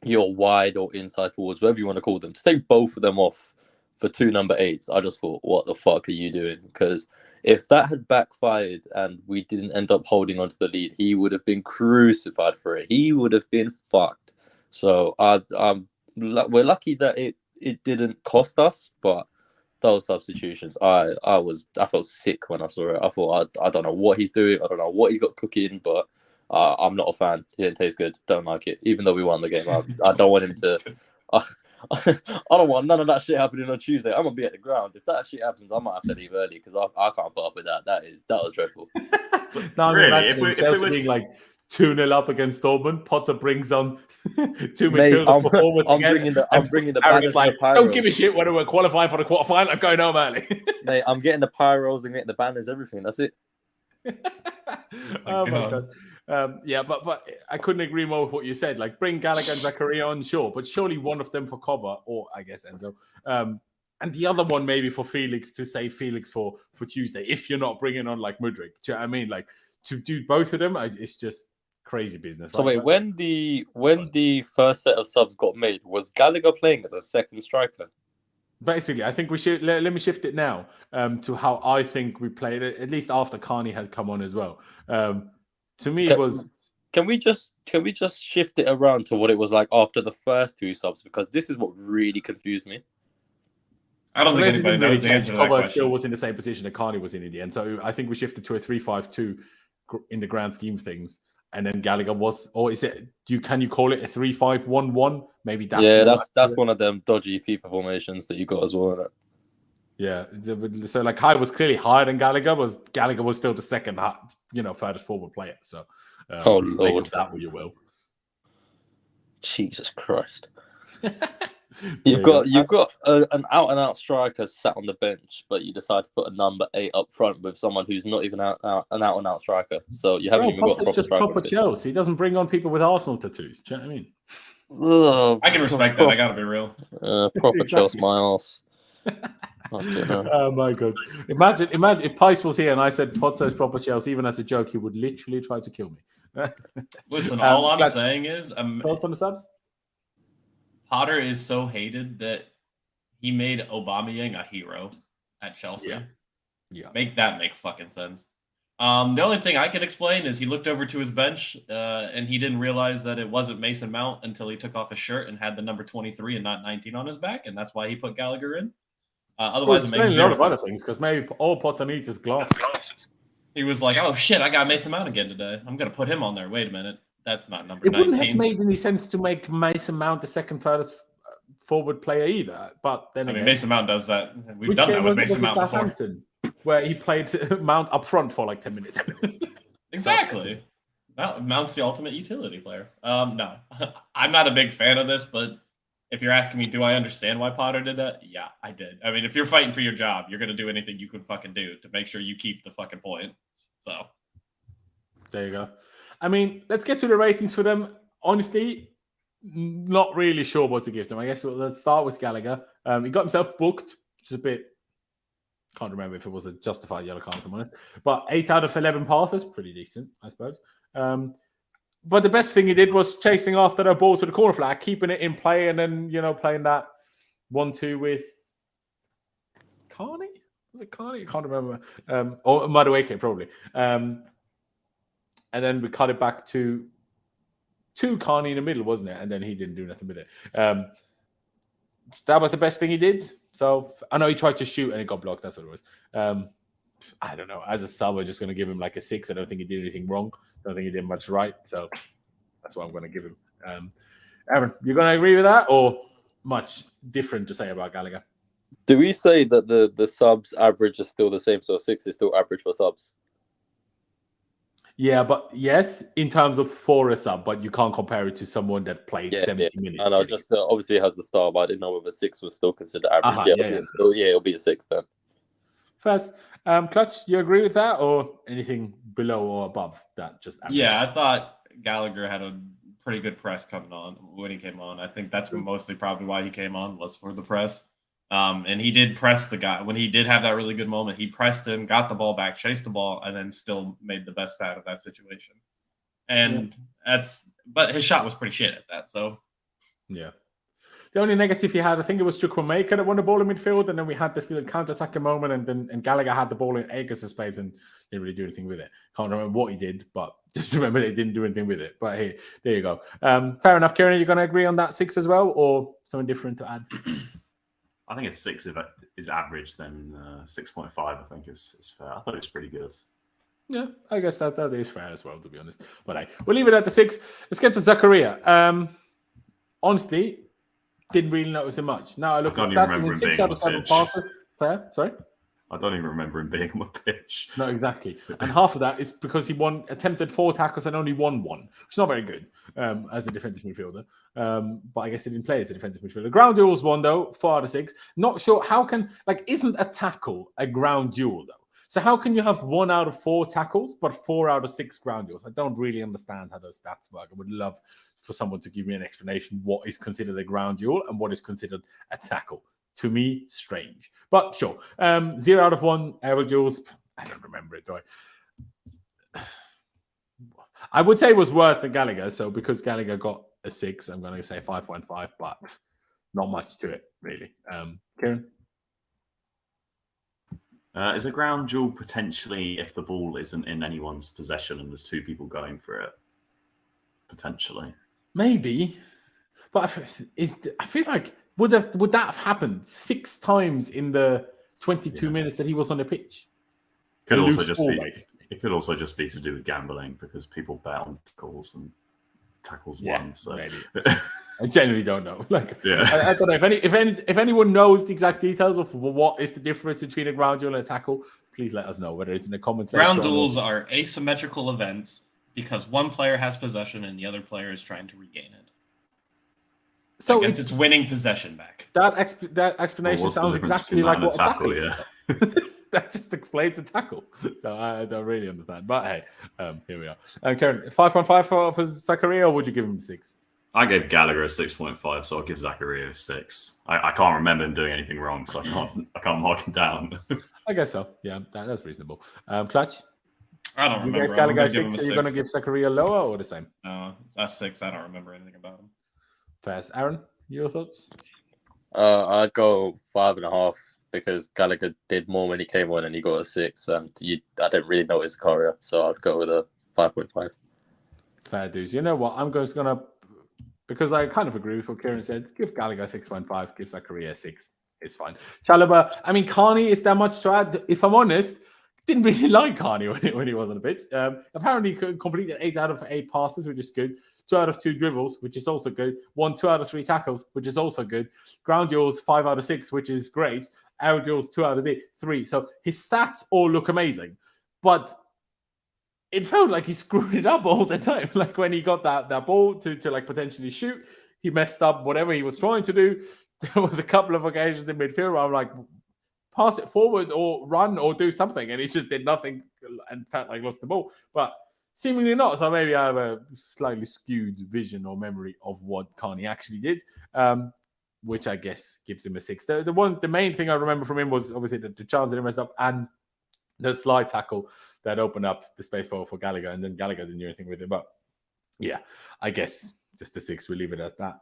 wide or inside forwards, whatever you want to call them, to take both of them off for two number 8s, I just thought, what the fuck are you doing? Because if that had backfired and we didn't end up holding onto the lead, he would have been crucified for it. He would have been fucked. So we're lucky that it didn't cost us, but those substitutions, I felt sick when I saw it. I thought, I don't know what he's doing. I don't know what he's got cooking, but I'm not a fan. It didn't taste good. Don't like it. Even though we won the game, I don't want him to. I don't want none of that shit happening on Tuesday. I'm gonna be at the ground. If that shit happens, I might have to leave early because I can't put up with that. That was dreadful. Now really, if we being like 2-0 up against Dortmund, Potter brings on two midfielders for forwards again. I'm bringing the banners. Like, don't give a shit whether we're qualifying for the quarterfinal. I'm going home early. Mate, I'm getting the pyros and getting the banners, everything. That's it. Oh my god. But I couldn't agree more with what you said. Like, bring Gallagher and Zakaria on, sure, but surely one of them for cover, or I guess Enzo, and the other one maybe for Felix, to save Felix for Tuesday. If you're not bringing on like Mudryk, do you know what I mean? Like, to do both of them, it's just crazy business. So wait, when the first set of subs got made, was Gallagher playing as a second striker? Basically, I think we should let me shift it now to how I think we played it. At least after Carney had come on as well. To me, it was. Can we just shift it around to what it was like after the first two subs? Because this is what really confused me. I don't think anybody knows the answer to that question. Still was in the same position that Carney was in the end. So I think we shifted to a 3-5-2 in the grand scheme of things. And then Gallagher was, or is it? Can you call it a 3-5-1-1? Maybe that's one of them dodgy FIFA formations that you got as well. Isn't it? Yeah. So like Kai was clearly higher than Gallagher. Gallagher was still the second, furthest forward player. So oh Lord, that what you will. Jesus Christ. You've got an out and out striker sat on the bench, but you decide to put a number 8 up front with someone who's not even an out and out striker. So you haven't even got a proper just striker. Proper Chelsea. He doesn't bring on people with Arsenal tattoos. Do you know what I mean? I can respect that. I gotta be real. Proper exactly. Chelsea, my ass. Oh my god! Imagine if Pice was here and I said Potter's proper Chelsea, even as a joke, he would literally try to kill me. Listen, all I'm saying is, thoughts on the subs? Potter is so hated that he made Aubameyang a hero at Chelsea. Yeah. Make fucking sense. The only thing I can explain is he looked over to his bench and he didn't realize that it wasn't Mason Mount until he took off his shirt and had the number 23 and not 19 on his back, and that's why he put Gallagher in. Otherwise, it makes a lot zero of other sense. things because maybe all Potter needs is glasses. He was like, "Oh shit, I got Mason Mount again today. I'm gonna put him on there. Wait a minute, that's not number It wouldn't have 19." made any sense to make Mason Mount the second furthest forward player either. But then I again, mean, Mason Mount does that. We've which done game that with was it? Mason Was it Mount before. Southampton, where he played Mount up front for like 10 minutes. Exactly. Mount's the ultimate utility player. No, I'm not a big fan of this, but if you're asking me, do I understand why Potter did that? Yeah, I did. I mean, if you're fighting for your job, you're gonna do anything you can fucking do to make sure you keep the fucking points. So there you go. I mean, let's get to the ratings for them. Honestly, not really sure what to give them. I guess let's start with Gallagher. He got himself booked, which is a bit. Can't remember if it was a justified yellow card, if I'm honest. But 8 out of 11 passes, pretty decent, I suppose. But the best thing he did was chasing after the ball to the corner flag, keeping it in play, and then playing that 1-2 with Carney. Was it Carney? I can't remember. Or Mudryk, probably. And then we cut it back to Carney in the middle, wasn't it? And then he didn't do nothing with it. That was the best thing he did. So I know he tried to shoot and it got blocked. That's what it was. I don't know. As a sub, I'm just going to give him like a 6. I don't think he did anything wrong. I don't think he did much right. So that's what I'm going to give him. Aaron, you going to agree with that, or much different to say about Gallagher? Do we say that the subs average is still the same? So 6 is still average for subs? Yeah, but yes, in terms of for a sub, but you can't compare it to someone that played 70 minutes. I know, just obviously it has the star, but I didn't know whether 6 was still considered average. It'll be a 6 then. First, Clutch, you agree with that, or anything below or above that? Just average? Yeah, I thought Gallagher had a pretty good press coming on when he came on. I think that's mostly probably why he came on, was for the press. And he did press the guy. When he did have that really good moment, he pressed him, got the ball back, chased the ball, and then still made the best out of that situation. And but his shot was pretty shit at that. So yeah. The only negative he had, I think it was Chukwuemeka that won the ball in midfield, and then we had this little counter-attacking moment, and Gallagher had the ball in Akers' space and didn't really do anything with it. Can't remember what he did, but just remember they didn't do anything with it. But hey, there you go. Fair enough, Kieran. Are you going to agree on that 6 as well, or something different to add? I think if 6 is average, then 6.5 I think is fair. I thought it was pretty good. Yeah, I guess that is fair as well, to be honest. But hey, we'll leave it at the 6. Let's get to Zakaria. Honestly, didn't really notice him much. Now I look at stats, and 6 out of 7 passes. Fair, sorry? I don't even remember him being on the pitch. No, exactly. And half of that is because he attempted 4 tackles and only won 1, which is not very good as a defensive midfielder. But I guess he didn't play as a defensive midfielder. Ground duels 1, though, 4 out of 6. Not sure how isn't a tackle a ground duel, though? So how can you have 1 out of 4 tackles, but 4 out of 6 ground duels? I don't really understand how those stats work. I would love for someone to give me an explanation what is considered a ground duel and what is considered a tackle. To me, strange. But sure. 0 out of 1 aerial duels. I don't remember it, do I? I would say it was worse than Gallagher. So because Gallagher got a 6, I'm going to say 5.5, but not much to it, really. Kieran? Is a ground duel potentially if the ball isn't in anyone's possession and there's 2 people going for it? Potentially. Maybe. But I feel like would that have happened 6 times in the 22 minutes that he was on the pitch? It could also just be to do with gambling because people bet on tackles and tackles won. So maybe. I genuinely don't know. I don't know if anyone knows the exact details of what is the difference between a ground duel and a tackle. Please let us know, whether it's in the comments. Ground duels are asymmetrical events because one player has possession and the other player is trying to regain it. So it's winning possession back. That explanation sounds exactly like what a tackle is. That just explains a tackle. So I don't really understand. But hey, here we are. Karen, 5.5 for Zakaria, or would you give him 6? I gave Gallagher a 6.5, so I'll give Zakaria a 6. I can't remember him doing anything wrong, so I can't mark him down. I guess so. Yeah, that's reasonable. Clutch? I don't remember. You gave Gallagher 6, are you going to give Zakaria lower or the same? No, that's 6. I don't remember anything about him. First, Aaron, your thoughts? I'd go 5.5 because Gallagher did more when he came on and he got a 6, and I didn't really notice Zakaria, so I'd go with a 5.5. Fair dues. You know what? I'm just going to, because I kind of agree with what Kieran said, give Gallagher 6.5, give Zakaria 6. It's fine. Chalobah, I mean, Carney, is there much to add? If I'm honest, didn't really like Carney when he was on the pitch. Apparently, completed 8 out of 8 passes, which is good. 2 out of 2 dribbles, which is also good. 2 out of 3 tackles, which is also good. Ground duels, 5 out of 6, which is great. Air duels, 2 out of 3. So his stats all look amazing. But it felt like he screwed it up all the time. Like when he got that ball to like potentially shoot, he messed up whatever he was trying to do. There was a couple of occasions in midfield where I'm like, pass it forward or run or do something. And he just did nothing and felt like lost the ball. But seemingly not. So maybe I have a slightly skewed vision or memory of what Carney actually did, which I guess gives him a 6. The main thing I remember from him was obviously the chance that he messed up and the slide tackle that opened up the space for Gallagher. And then Gallagher didn't do anything with it. But yeah, I guess just a 6. We'll leave it at that.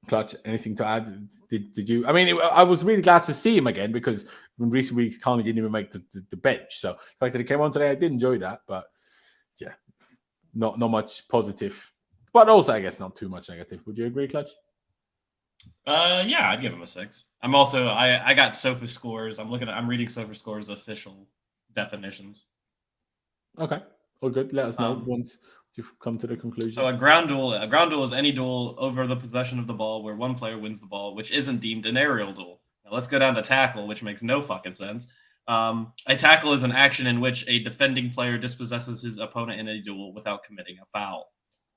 Clutch, anything to add? Did you? I mean, I was really glad to see him again because in recent weeks, Carney didn't even make the bench. So the fact that he came on today, I did enjoy that. But yeah, not much positive, but also I guess not too much negative. Would you agree, Clutch? Yeah, I'd give him a 6. I'm also I got Sofa scores. I'm reading Sofa scores official definitions. Okay, all good. Let us know once you've come to the conclusion. So a ground duel is any duel over the possession of the ball where one player wins the ball, which isn't deemed an aerial duel. Now let's go down to tackle, which makes no fucking sense. A tackle is an action in which a defending player dispossesses his opponent in a duel without committing a foul.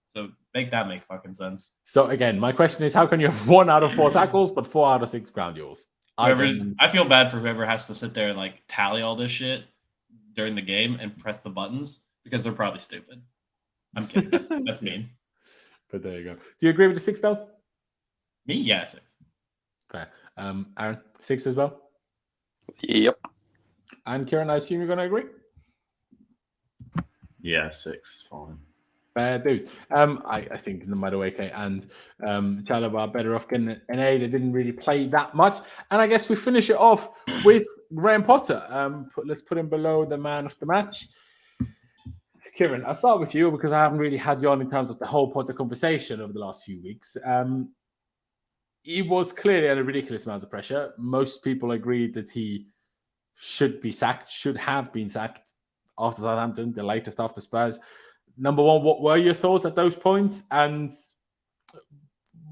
So make fucking sense. So again, my question is, how can you have 1 out of 4 tackles but 4 out of 6 ground duels? I feel bad for whoever has to sit there and like tally all this shit during the game and press the buttons because they're probably stupid. I'm kidding. That's mean. But there you go. Do you agree with the 6 though? Me? Yeah, 6. Fair. Aaron, 6 as well? Yep. And Kieran, I assume you're going to agree? Yeah, 6 is fine. Fair dues. I think no matter what, AK and Chalobah are better off getting an A. They didn't really play that much. And I guess we finish it off with Graham Potter. Let's put him below the man of the match. Kieran, I'll start with you because I haven't really had you on in terms of the whole Potter conversation over the last few weeks. He was clearly under a ridiculous amount of pressure. Most people agreed that he should have been sacked after Southampton, the latest after Spurs. Number one, what were your thoughts at those points? And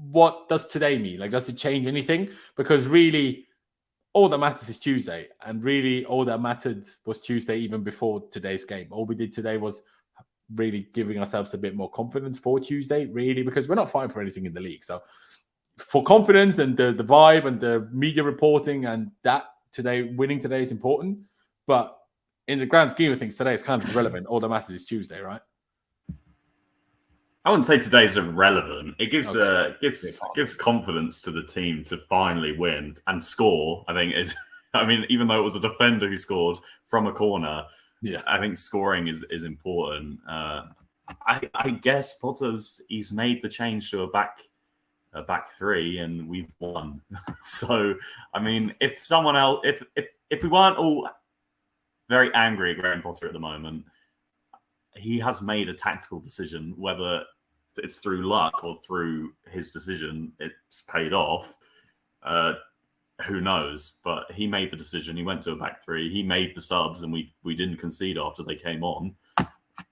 what does today mean? Like, does it change anything? Because really, all that matters is Tuesday. And really, all that mattered was Tuesday, even before today's game. All we did today was really giving ourselves a bit more confidence for Tuesday, really, because we're not fighting for anything in the league. So for confidence and the vibe and the media reporting and that today, winning today is important. But in the grand scheme of things, today is kind of irrelevant. All that matters is Tuesday, right? I wouldn't say today's irrelevant. It gives confidence to the team to finally win and score. I think even though it was a defender who scored from a corner, yeah, I think scoring is important. I guess he's made the change to a back 3, and we've won. So I mean, if someone else, if we weren't all very angry at Graham Potter at the moment, he has made a tactical decision, whether it's through luck or through his decision, it's paid off. Who knows? But he made the decision. He went to a back 3. He made the subs, and we didn't concede after they came on.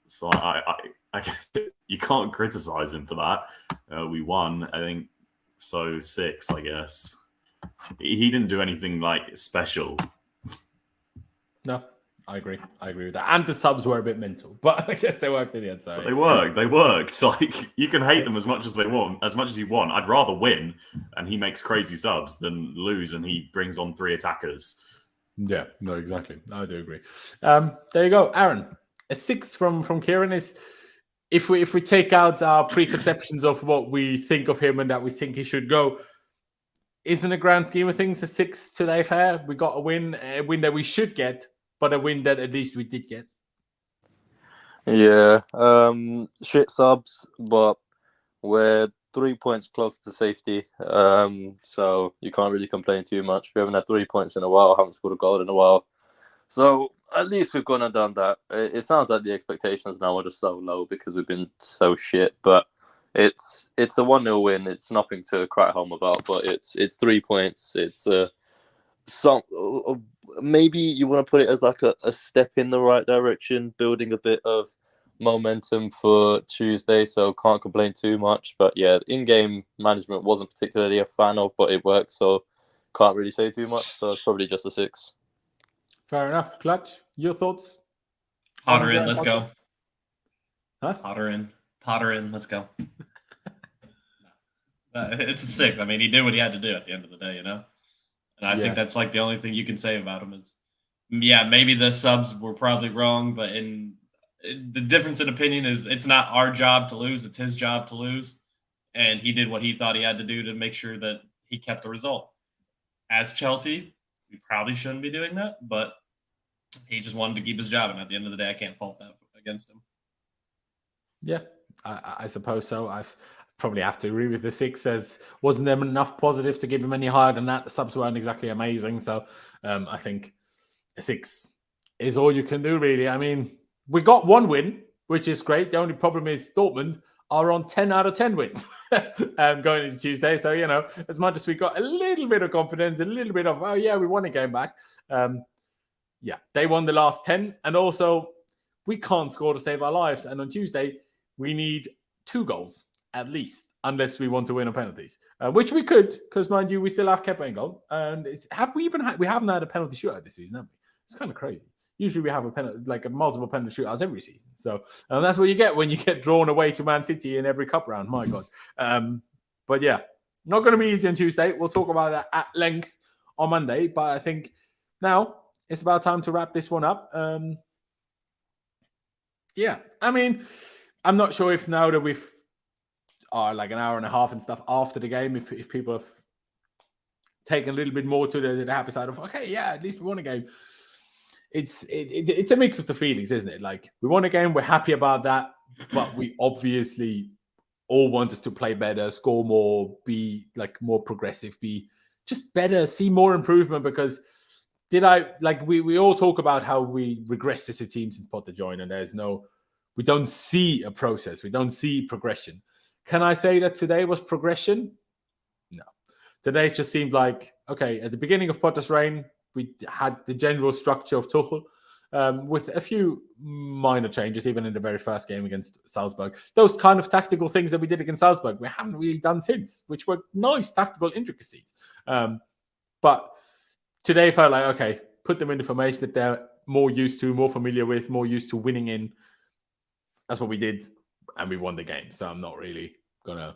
So I guess you can't criticize him for that. We won, I think. So 6, I guess. He didn't do anything like special. No. I agree with that. And the subs were a bit mental, but I guess they worked in the end. So they worked. Like, you can hate them as much as you want. I'd rather win and he makes crazy subs than lose and he brings on 3 attackers. Yeah, no, exactly. I do agree. There you go, Aaron. A 6 from Kieran is if we take out our preconceptions of what we think of him and that we think he should go. Isn't a grand scheme of things a 6 today fair? We got a win that we should get. But a win that at least we did get. Yeah. Shit subs, but we're 3 points close to safety. So you can't really complain too much. We haven't had 3 points in a while, haven't scored a goal in a while. So at least we've gone and done that. It sounds like the expectations now are just so low because we've been so shit. But it's a 1-0 win. It's nothing to cry home about, but it's 3 points. It's maybe you want to put it as like a step in the right direction, building a bit of momentum for Tuesday, so can't complain too much. But yeah, in-game management wasn't particularly a fan of, but it worked, so can't really say too much. So it's probably just a 6. Fair enough. Clutch, your thoughts? Potter in, let's go. Huh? Potter in, let's go. It's a 6. I mean, he did what he had to do at the end of the day, you know? And I think that's like the only thing you can say about him is, yeah, maybe the subs were probably wrong, but the difference in opinion is it's not our job to lose, it's his job to lose. And he did what he thought he had to do to make sure that he kept the result. As Chelsea, we probably shouldn't be doing that, but he just wanted to keep his job. And at the end of the day, I can't fault that against him. Yeah, I suppose so. I've probably have to agree with the 6. As wasn't there enough positive to give him any higher than that. The subs weren't exactly amazing. So I think a 6 is all you can do, really. I mean, we got 1 win, which is great. The only problem is Dortmund are on 10 out of 10 wins going into Tuesday. So, you know, as much as we got a little bit of confidence, a little bit of, oh, yeah, we won a game back. Yeah, they won the last 10. And also, we can't score to save our lives. And on Tuesday, we need 2 goals at least, unless we want to win on penalties, which we could, because mind you, we still have Kepa in goal. And we haven't had a penalty shootout this season, have we? It's kind of crazy. Usually we have a multiple penalty shootouts every season. So that's what you get when you get drawn away to Man City in every cup round. My God. But yeah, not going to be easy on Tuesday. We'll talk about that at length on Monday. But I think now it's about time to wrap this one up. Yeah, I mean, I'm not sure if now that we've like an hour and a half and stuff after the game, if people have taken a little bit more to the happy side of, okay, yeah, at least we won a game. It's a mix of the feelings, isn't it? Like, we won a game, we're happy about that, but we obviously all want us to play better, score more, be like more progressive, be just better, see more improvement. Because we all talk about how we regressed as a team since Potter joined, and we don't see a process, we don't see progression. Can I say that today was progression? No. Today it just seemed like, okay, at the beginning of Potter's reign, we had the general structure of Tuchel with a few minor changes, even in the very first game against Salzburg. Those kind of tactical things that we did against Salzburg, we haven't really done since, which were nice tactical intricacies. But today felt like, okay, put them in the formation that they're more used to, more familiar with, more used to winning in. That's what we did, and we won the game. So I'm not really going to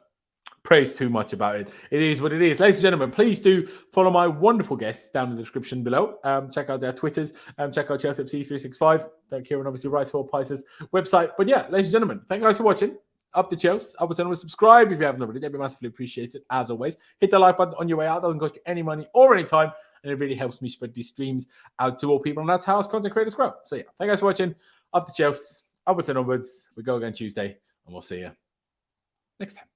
praise too much about it. It is what it is. Ladies and gentlemen, please do follow my wonderful guests down in the description below. Check out their Twitters. Check out Chelsea FC 365. Kieran obviously writes for Pice's website. But yeah, ladies and gentlemen, thank you guys for watching. Up to Chelsea. I would say subscribe if you haven't already. That'd be massively appreciated, as always. Hit the like button on your way out. Doesn't cost you any money or any time. And it really helps me spread these streams out to all people. And that's how us content creators grow. So yeah, thank you guys for watching. Up to Chelsea. Upwards and onwards. We go again Tuesday. And we'll see you next time.